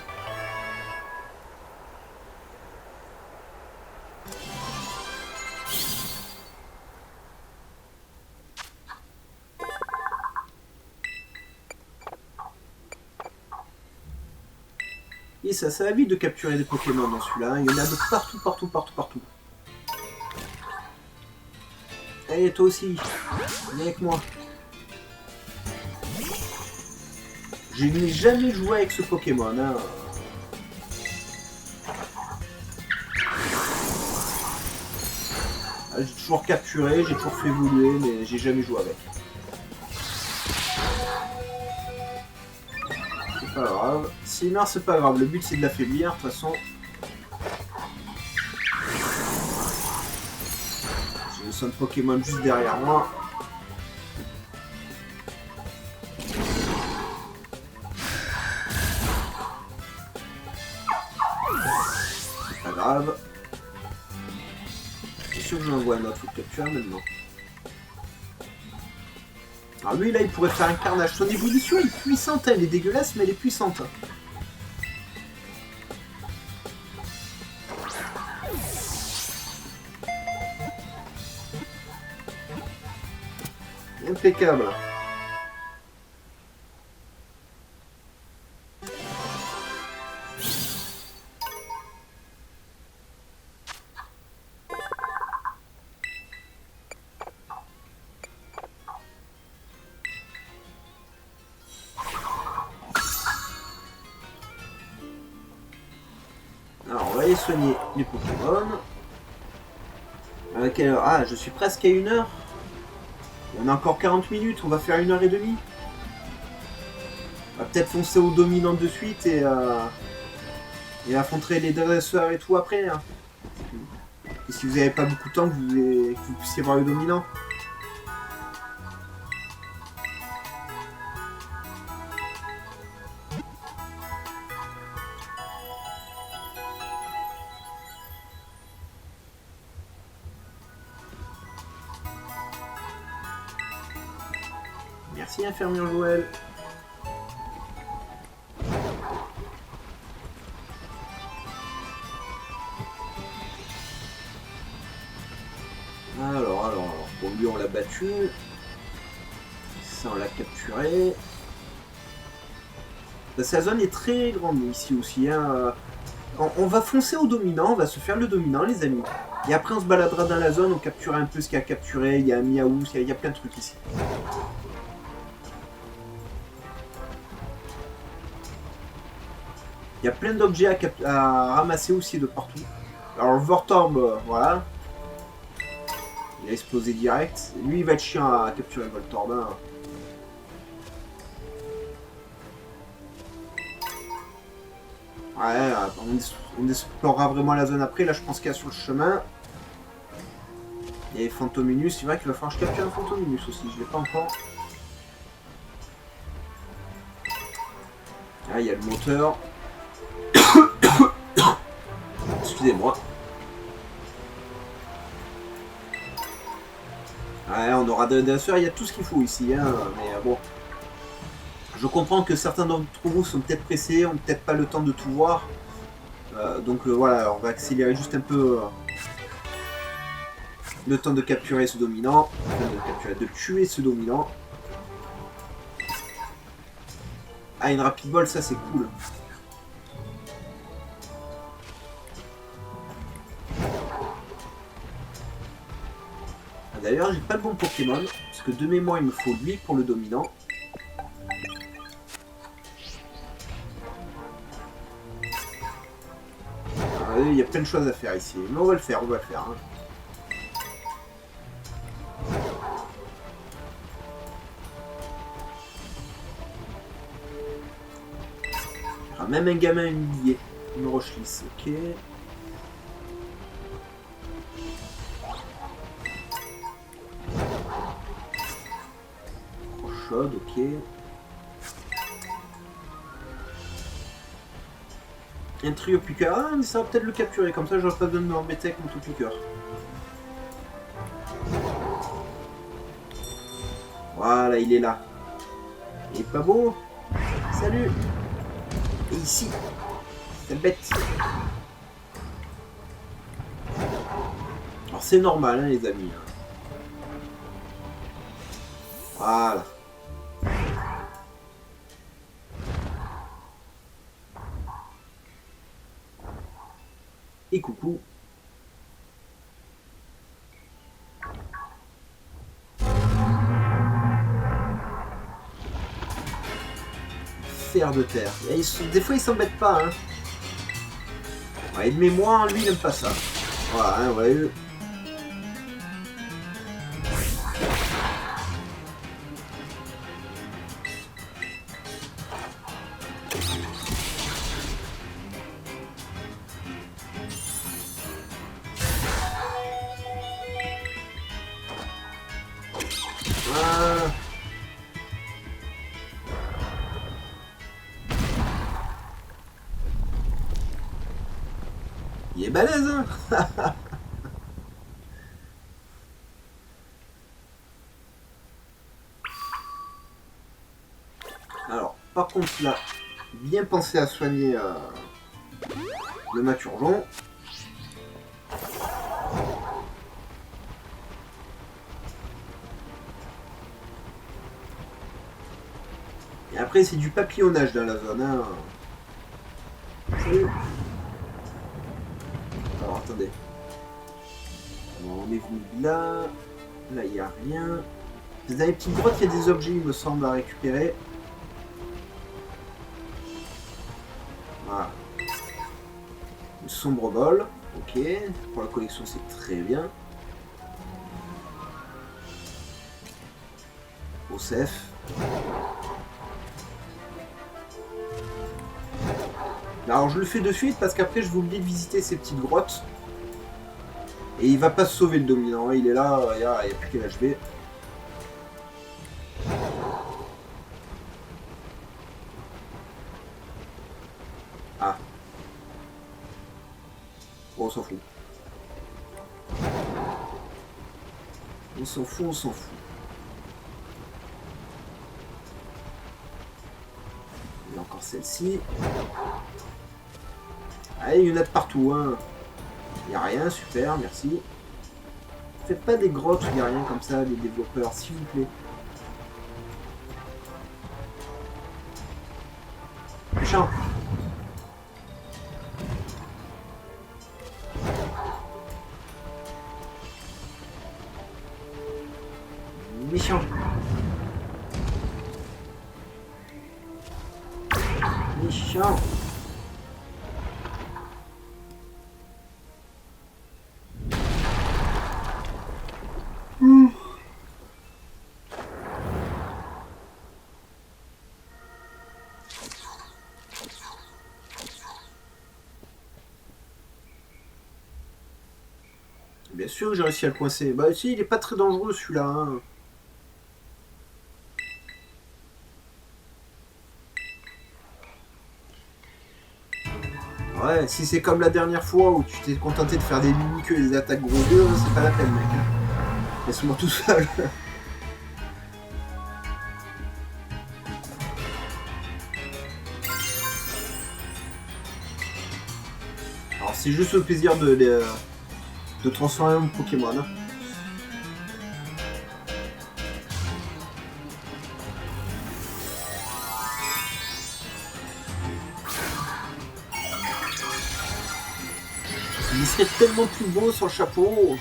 Et ça va vite de capturer des Pokémon dans celui-là. Hein. Il y en a de partout, partout, partout, partout. Allez, toi aussi. Viens avec moi. Je n'ai jamais joué avec ce Pokémon. Hein. J'ai toujours capturé, j'ai toujours fait évoluer, mais j'ai jamais joué avec. C'est pas grave. S'il meurt, c'est pas grave. Le but, c'est de l'affaiblir, de toute façon. J'ai le son de Pokémon juste derrière moi. C'est pas grave. C'est sûr que j'en vois un autre, faut le capturer maintenant. Alors lui là il pourrait faire un carnage. Son évolution est puissante, elle est dégueulasse mais elle est puissante. Impeccable. Alors on va aller soigner les Pokémon. À quelle heure? Ah, je suis presque à 1 heure. On a encore 40 minutes, on va faire 1h30. On va peut-être foncer au dominant de suite et affronter les dresseurs et tout après. Hein. Et si vous n'avez pas beaucoup de temps, que vous puissiez voir le dominant. Merci infirmière Joël. Alors. Bon, lui on l'a battu. Ça on l'a capturé. La zone est très grande ici aussi. Hein. On va foncer au dominant, on va se faire le dominant les amis. Et après on se baladera dans la zone, on capturera un peu ce qu'il y a à capturer. Il y a un Miaou, il y a plein de trucs ici. Il y a plein d'objets à ramasser aussi de partout. Alors le Voltorb, voilà. Il a explosé direct. Lui il va être chiant à capturer le Voltorb. Hein. Ouais, on explorera vraiment la zone après. Là je pense qu'il y a sur le chemin. Et Fantominus, c'est vrai qu'il va falloir que je capture un Fantominus aussi. Je l'ai pas encore. Ah, il y a le moteur. Excusez-moi. Ouais, on aura des danseurs, il y a tout ce qu'il faut ici, hein, mais bon. Je comprends que certains d'entre vous sont peut-être pressés, ont peut-être pas le temps de tout voir. Donc voilà, on va accélérer juste un peu le temps de capturer ce dominant, de tuer ce dominant. Ah, une rapide ball, ça c'est cool. D'ailleurs, j'ai pas le bon Pokémon, parce que de mémoire, il me faut lui pour le dominant. Il y a plein de choses à faire ici, mais on va le faire, Hein. Ah, même un gamin humilié, une roche lisse, ok. chaude, ok. Un trio piqueur. Ah, mais ça va peut-être le capturer, comme ça j'aurais pas besoin de m'embêter avec mon tout piqueur. Voilà, il est là. Il est pas beau. Salut. Et ici, cette bête. Alors c'est normal, hein, les amis. Voilà. Et coucou. Fer de terre. Et des fois, ils s'embêtent pas. Hein. Ouais, de mémoire, lui, il aime pas ça. Voilà, hein, ouais. Voilà. Il est balèze, hein. Alors, par contre, là, bien penser à soigner le maturgeon. Et après, c'est du papillonnage dans la zone. Hein. Salut. Alors, attendez. Alors, on est venu là. Là, il n'y a rien. Dans les petites grottes, il y a des objets, il me semble, à récupérer. Voilà. Une sombre bol. Ok. Pour la collection, c'est très bien. Osef. Alors je le fais de suite parce qu'après je vous dis de visiter ces petites grottes. Et il va pas se sauver le dominant, il est là, il n'y a plus qu'à l'HV. Ah. Bon, on s'en fout. On s'en fout, on s'en fout. Il y a encore celle-ci. Allez, il y en a de partout, hein. Il n'y a rien, super, merci. Faites pas des grottes où il n'y a rien comme ça, les développeurs, s'il vous plaît. Méchant. Méchant. Méchant. Bien sûr que j'ai réussi à le coincer. Bah si, il est pas très dangereux celui-là. Hein. Ouais, si c'est comme la dernière fois où tu t'es contenté de faire des mimiques et des attaques gros deux, c'est pas la peine, mec. Hein. Laisse-moi tout seul. Alors c'est juste le plaisir de transformer mon Pokémon. Hein. Il serait tellement plus beau sans chapeau.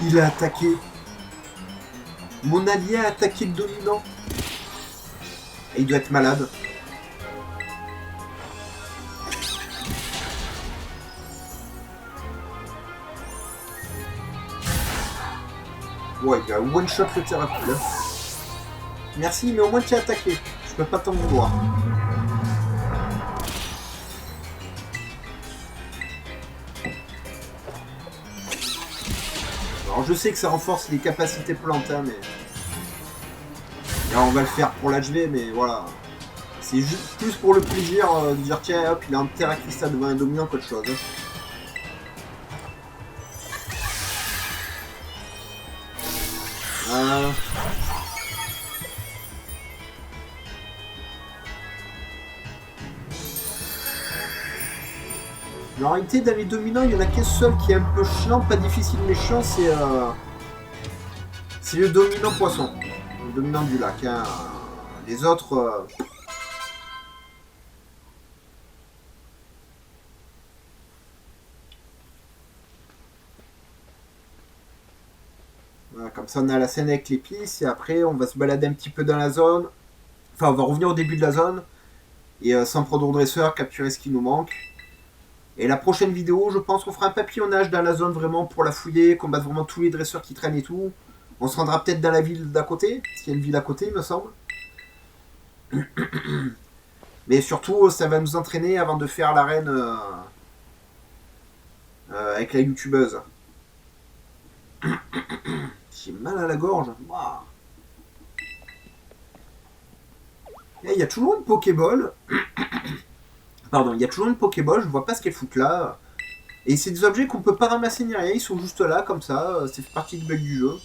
Il a attaqué. Mon allié a attaqué le dominant. Et il doit être malade. Ouais, il a one-shot le Terrapule. Merci, mais au moins tu as attaqué. Je peux pas t'en vouloir. Alors je sais que ça renforce les capacités plantes, hein, mais... Là, on va le faire pour l'HV, mais voilà. C'est juste plus pour le plaisir de dire tiens, hop, il a un Terra Crystal devant un dominant qu'autre chose. En réalité, dans les dominants, il y en a qu'un seul qui est un peu chiant, pas difficile mais chiant, c'est le dominant poisson. Le dominant du lac. Hein. Les autres... Voilà, comme ça, on a la scène avec l'épice, et après, on va se balader un petit peu dans la zone. Enfin, on va revenir au début de la zone, et sans prendre au dresseur, capturer ce qui nous manque. Et la prochaine vidéo, je pense qu'on fera un papillonnage dans la zone vraiment pour la fouiller, combattre vraiment tous les dresseurs qui traînent et tout. On se rendra peut-être dans la ville d'à côté, parce qu'il y a une ville à côté, il me semble. Mais surtout, ça va nous entraîner avant de faire l'arène avec la youtubeuse. J'ai mal à la gorge. Wow. Il y a toujours une Pokéball. Pardon, il y a toujours une Pokéball, je vois pas ce qu'elle fout là. Et c'est des objets qu'on peut pas ramasser ni rien, ils sont juste là, comme ça, c'est partie du bug du jeu.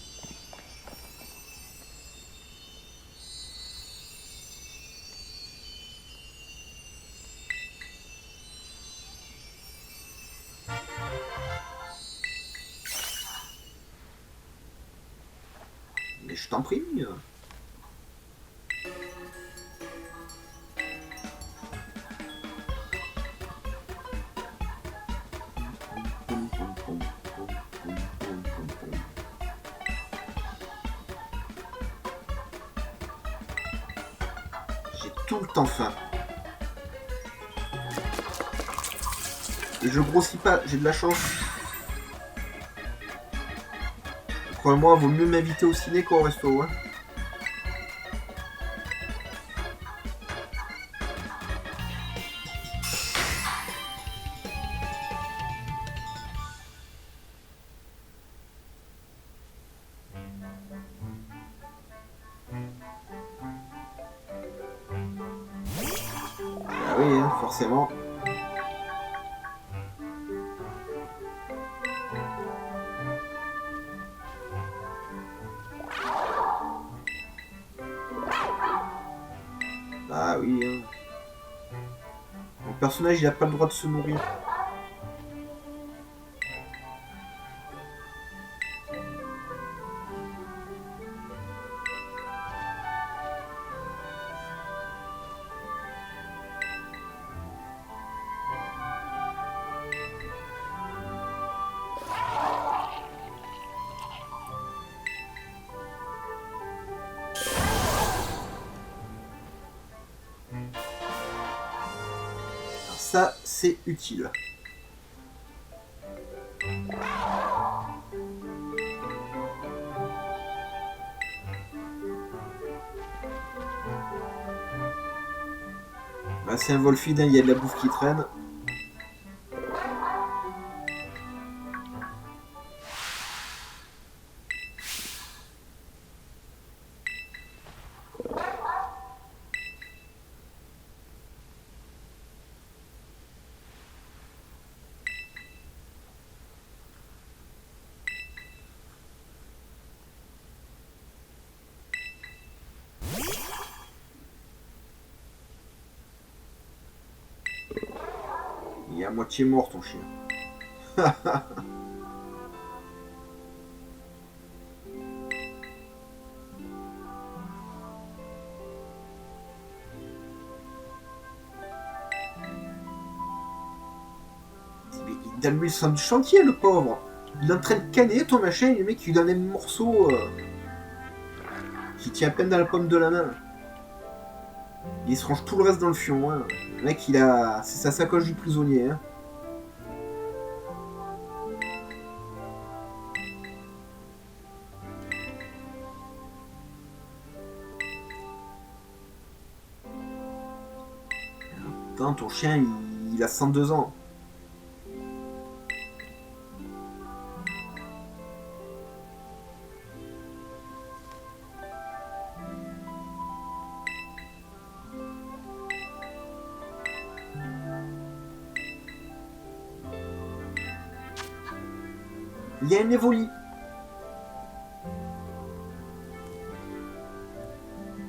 Mais je t'en prie. J'ai tout le temps faim. Et je grossis pas, j'ai de la chance. Crois-moi, vaut mieux m'inviter au ciné qu'au resto. Hein. Ah oui, hein, forcément. Ah oui. Hein. Mon personnage, il a pas le droit de se nourrir. Ça, c'est utile. Bah, c'est un Volfide, hein, il y a de la bouffe qui traîne. Il est à moitié mort ton chien. Il donne lui le sang du chantier, le pauvre. Il est en train de canner ton machin, et le mec il lui donne un morceau qui tient à peine dans la paume de la main. Il se range tout le reste dans le fion. Hein. Le mec, il a... c'est sa sacoche du prisonnier. Hein. Attends, ton chien, il a 102 ans. Il y a un Evoli.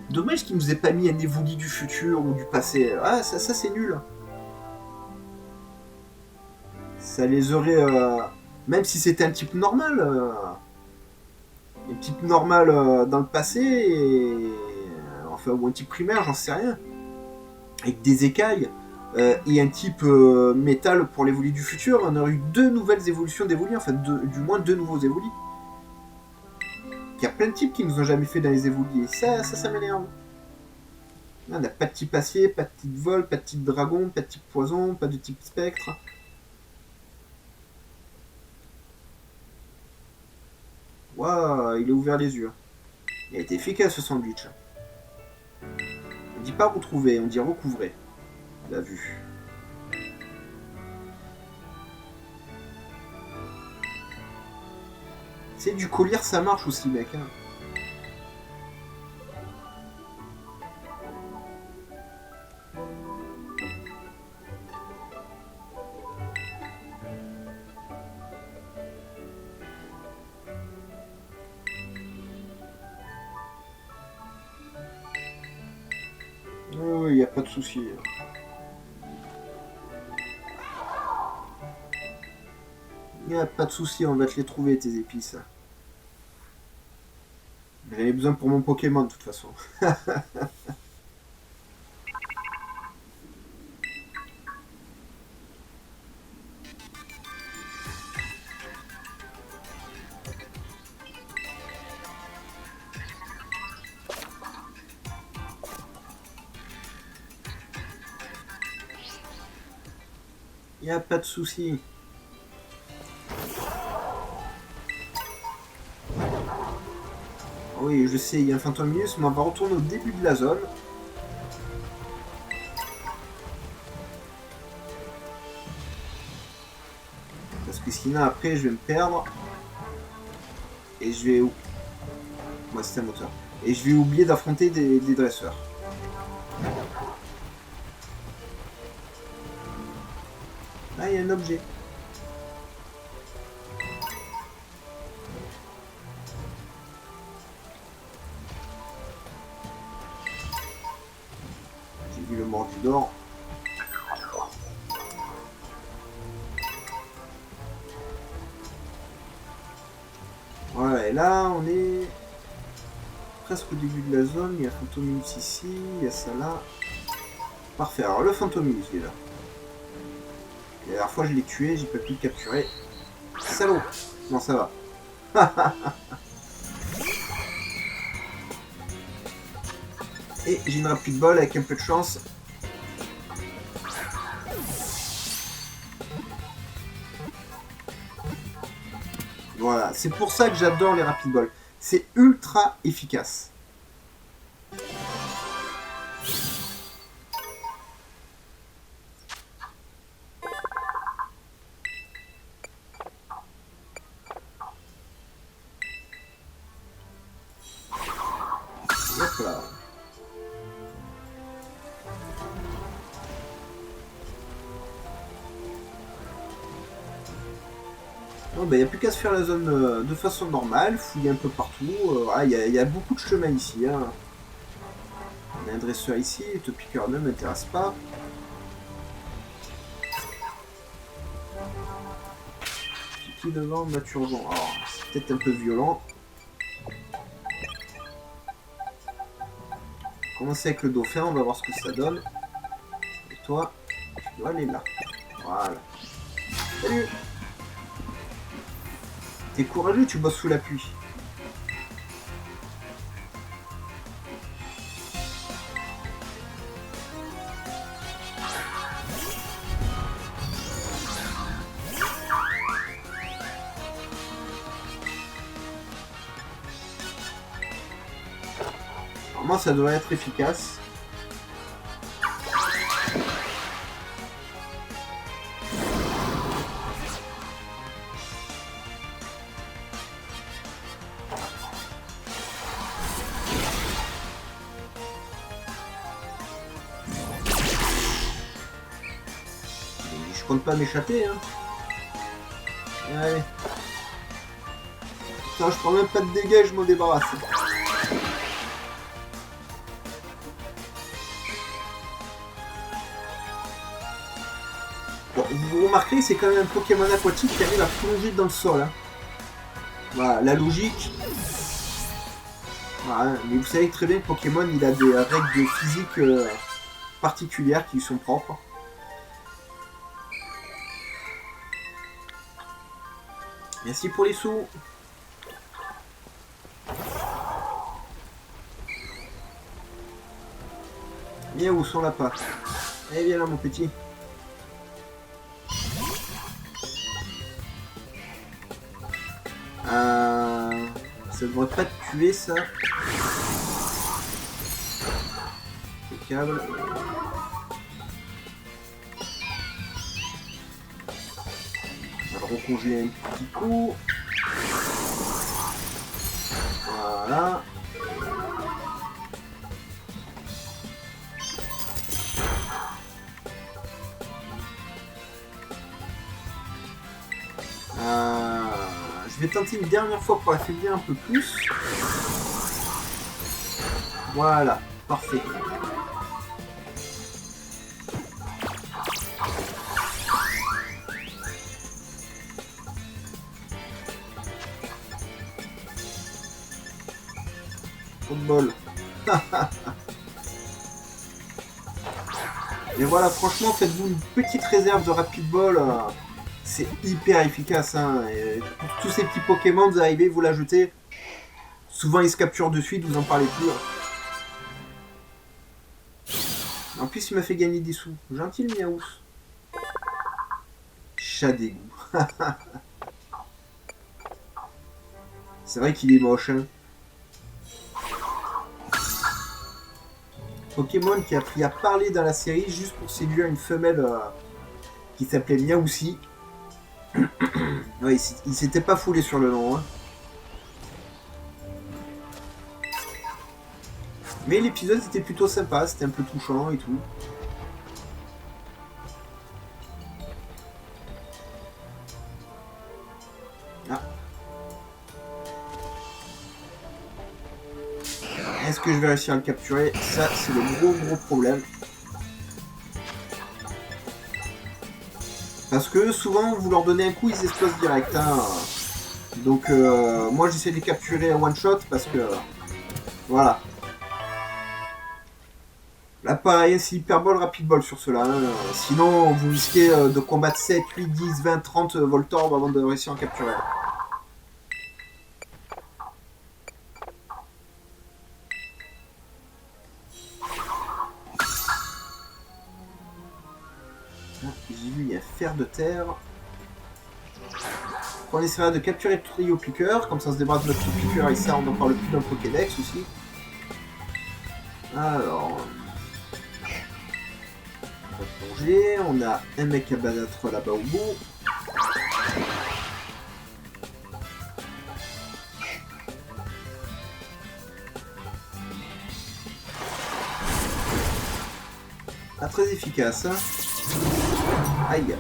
Dommage qu'il nous ait pas mis un Evoli du futur ou du passé. Ah, ça c'est nul. Ça les aurait... Même si c'était un type normal. Un type normal dans le passé. Enfin, ou un type primaire, j'en sais rien. Avec des écailles. Et un type métal pour l'Evoli du futur. On aurait eu 2 nouvelles évolutions d'Evoli. Enfin, du moins 2 nouveaux Evoli. Il y a plein de types qui nous ont jamais fait dans les Evoli. Et ça m'énerve. On n'a pas de type acier, pas de type vol, pas de type dragon, pas de type poison, pas de type spectre. Waouh, il a ouvert les yeux. Il a été efficace ce sandwich. On dit pas retrouver, on dit recouvrer. La vue. C'est du collier, ça marche aussi, mec. Hein. Oh, il n'y a pas de souci. Il n'y a pas de souci, on va te les trouver, tes épices. J'en ai besoin pour mon Pokémon, de toute façon. Il n'y a pas de souci. Oui, je sais, il y a un Fantominus, mais on va retourner au début de la zone. Parce que sinon, après, je vais me perdre. Et je vais... Moi, c'est un moteur. Et je vais oublier d'affronter des dresseurs. Là, il y a un objet. J'ai vu le Mordidor. Voilà, et là, on est presque au début de la zone. Il y a Fantominus ici, il y a ça là. Parfait, alors le Fantominus déjà. La dernière fois, je l'ai tué, j'ai pas pu le capturer. Salaud! Non, ça va. Et j'ai une rapide ball avec un peu de chance. Voilà, c'est pour ça que j'adore les rapid balls. C'est ultra efficace. Hop là. Bon, ben, il n'y a plus qu'à se faire la zone de façon normale, fouiller un peu partout. Il y a beaucoup de chemins ici. Hein. On a un dresseur ici, le topiqueur ne m'intéresse pas. Qui devant, Maturgeon. Alors, c'est peut-être un peu violent. Commencer avec le dauphin, on va voir ce que ça donne. Et toi, tu dois aller là. Voilà. Salut! T'es courageux, tu bosses sous la pluie. Normalement, ça devrait être efficace. compte pas m'échapper, hein. Allez. Putain, je prends même pas de dégâts, je m'en débarrasse. Bon, vous remarquez, c'est quand même un Pokémon aquatique qui arrive à plonger dans le sol. Hein. Voilà, la logique. Voilà, mais vous savez très bien que Pokémon, il a des règles de physique particulières qui lui sont propres. Merci pour les sous. Viens où sont lapins. Allez, viens là, mon petit. Ça devrait pas te tuer, ça. Impeccable. On va le recongeler un petit coup. Voilà. Je vais tenter une dernière fois pour affaiblir un peu plus. Voilà, parfait. Trop de bol. Et voilà, franchement, faites-vous une petite réserve de Rapid Ball. C'est hyper efficace. Hein. Et pour tous ces petits Pokémon, vous arrivez, vous l'ajoutez. Souvent, ils se capturent de suite, vous en parlez plus. En plus, il m'a fait gagner des sous. Gentil, le Miaous. Chat d'égout. C'est vrai qu'il est moche. Hein. Pokémon qui a appris à parler dans la série juste pour séduire une femelle qui s'appelait Miaoussi. Ouais, il s'était pas foulé sur le nom. Hein. Mais l'épisode était plutôt sympa, c'était un peu touchant et tout. Ah. Est-ce que je vais réussir à le capturer? Ça, c'est le gros problème. Parce que souvent, vous leur donnez un coup, ils explosent direct. Hein. Donc, moi, j'essaie de les capturer en one shot parce que... voilà. Là, pareil, c'est hyper ball, rapid ball sur cela. Hein. Sinon, vous risquez de combattre 7, 8, 10, 20, 30 Voltorb avant de réussir à en capturer. J'ai vu, il y a fer de terre. On essaiera de capturer le trio piqueur, comme ça on se débarrasse de notre trio piqueur et ça on n'en parle plus dans le Pokédex aussi. Alors... on va plonger, on a un mec à battre là-bas au bout. Pas très efficace, hein. Aïe.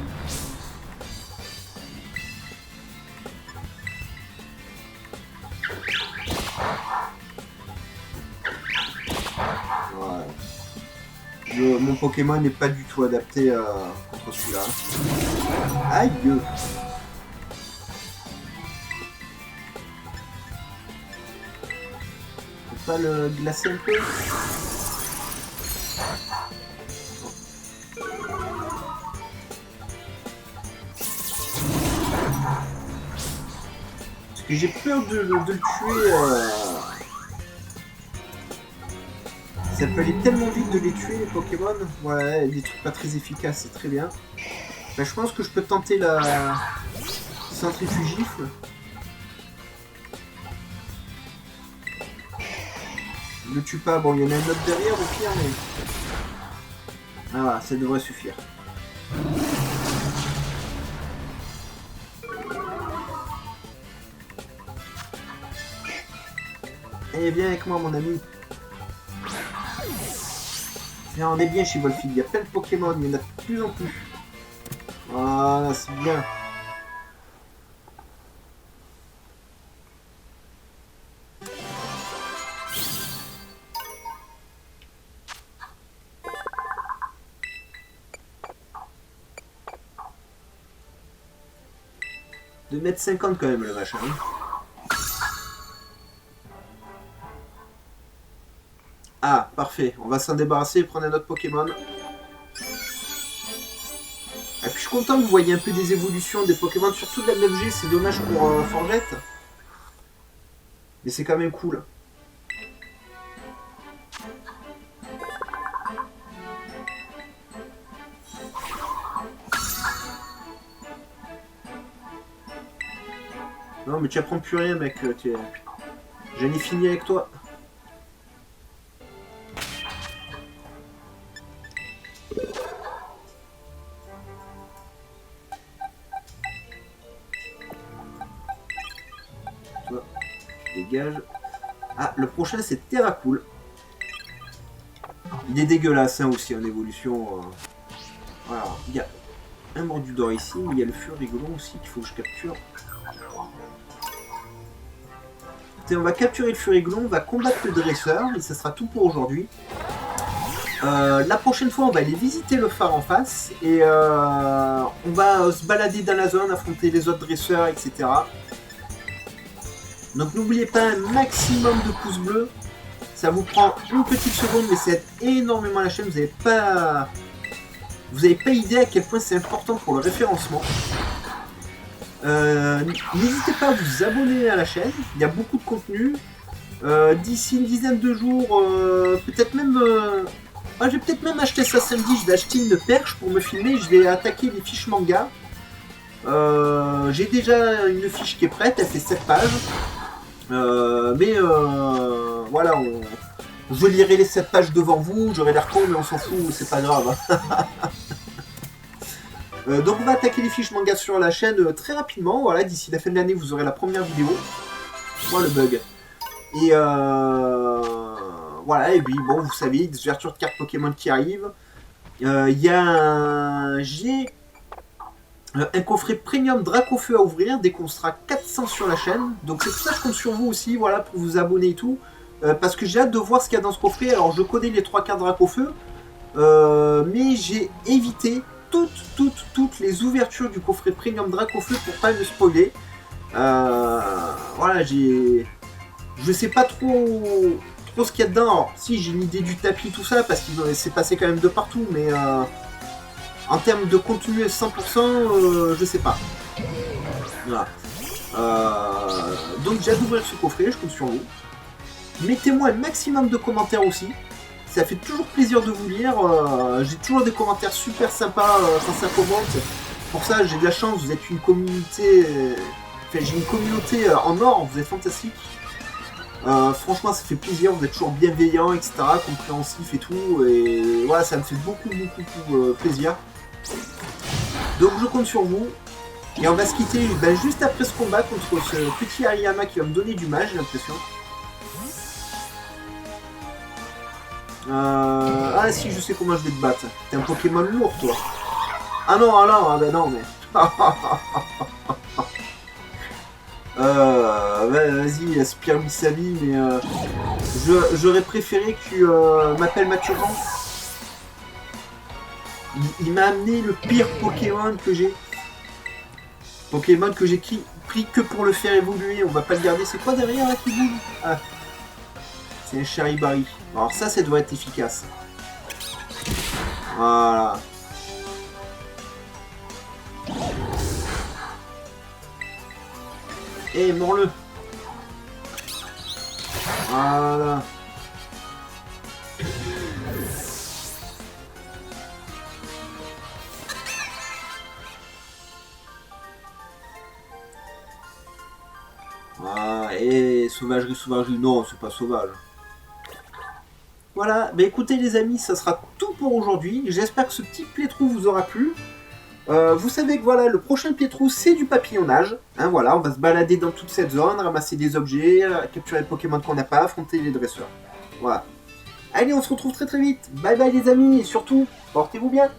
Ouais. Mon Pokémon n'est pas du tout adapté contre celui-là. Aïe. On peut pas le glacer un peu? Parce que j'ai peur de le tuer. Ça peut aller tellement vite de les tuer, les Pokémon. Ouais, des trucs pas très efficaces, c'est très bien. Bah, je pense que je peux tenter la centrifugifle. Je le tue pas, bon, il y en a un autre derrière au pire, mais... ah voilà, ça devrait suffire. Eh, viens avec moi, mon ami. Viens, on est bien chez Wolfie, il y a plein de Pokémon, il y en a de plus en plus. Voilà, c'est bien. De mètres 50 quand même le machin. Ah, parfait. On va s'en débarrasser et prendre un autre Pokémon. Et puis je suis content que vous voyez un peu des évolutions des Pokémon, surtout de la 9G. C'est dommage pour Forgette. Mais c'est quand même cool. Non mais tu apprends plus rien mec. J'en ai fini avec toi. Toi, tu dégages. Ah, le prochain c'est Terracool. Il est dégueulasse hein, aussi en évolution. Voilà, il y a un Mordudor ici, mais il y a le Furigolon aussi qu'il faut que je capture. On va capturer le Furigolon, on va combattre le dresseur, et ça sera tout pour aujourd'hui. La prochaine fois, on va aller visiter le phare en face, et on va se balader dans la zone, affronter les autres dresseurs, etc. Donc n'oubliez pas un maximum de pouces bleus. Ça vous prend une petite seconde, mais ça aide énormément la chaîne. Vous n'avez pas idée à quel point c'est important pour le référencement. N'hésitez pas à vous abonner à la chaîne, il y a beaucoup de contenu. D'ici une dizaine de jours, peut-être même... je vais peut-être même acheter ça samedi, je vais acheter une perche pour me filmer, je vais attaquer les fiches manga. J'ai déjà une fiche qui est prête, elle fait 7 pages. Voilà, je lirai les 7 pages devant vous, j'aurai l'air con mais on s'en fout, c'est pas grave. Donc on va attaquer les fiches manga sur la chaîne très rapidement, voilà, d'ici la fin de l'année vous aurez la première vidéo. Voilà le bug. Et voilà, et puis bon, vous savez, des ouvertures de cartes Pokémon qui arrivent. Il y a j'ai un coffret premium Dracofeu à ouvrir, dès qu'on sera 400 sur la chaîne. Donc c'est pour ça que je compte sur vous aussi, voilà, pour vous abonner et tout. Parce que j'ai hâte de voir ce qu'il y a dans ce coffret. Alors je connais les 3 cartes Dracofeu, mais j'ai évité toutes les ouvertures du coffret premium Dracofeu pour pas me spoiler. Voilà, je sais pas trop ce qu'il y a dedans. Alors, si j'ai une idée du tapis, tout ça, parce qu'il s'est passé quand même de partout, mais en termes de contenu 100%, je sais pas. Voilà. Donc j'ai hâte d'ouvrir ce coffret, je compte sur vous. Mettez-moi un maximum de commentaires aussi. Ça fait toujours plaisir de vous lire. J'ai toujours des commentaires super sympas quand ça commente. Pour ça, j'ai de la chance. Vous êtes une communauté. Enfin, j'ai une communauté en or. Vous êtes fantastique. Franchement, ça fait plaisir. Vous êtes toujours bienveillants, etc., compréhensifs et tout. Et voilà, ça me fait beaucoup plaisir. Donc, je compte sur vous. Et on va se quitter juste après ce combat contre ce petit Hariyama qui va me donner du mal, j'ai l'impression. Ah si, je sais comment je vais te battre. T'es un Pokémon lourd, toi. Ah non, ben non, mais... vas-y, aspire Missabi, mais... j'aurais préféré que tu m'appelles Mathurin. Il m'a amené le pire Pokémon que j'ai. Pokémon que j'ai pris que pour le faire évoluer. On va pas le garder. C'est quoi derrière là qui bouge? Ah. C'est un Charibari. Alors ça doit être efficace. Voilà. Et mords-le. Voilà. Ah, et sauvagerie, non, c'est pas sauvage. Voilà, bah écoutez les amis, ça sera tout pour aujourd'hui. J'espère que ce petit playthrough vous aura plu. Vous savez que voilà, le prochain playthrough c'est du papillonnage. Hein, voilà, on va se balader dans toute cette zone, ramasser des objets, capturer les Pokémon qu'on n'a pas, affronter les dresseurs. Voilà. Allez, on se retrouve très vite. Bye bye les amis, et surtout, portez-vous bien.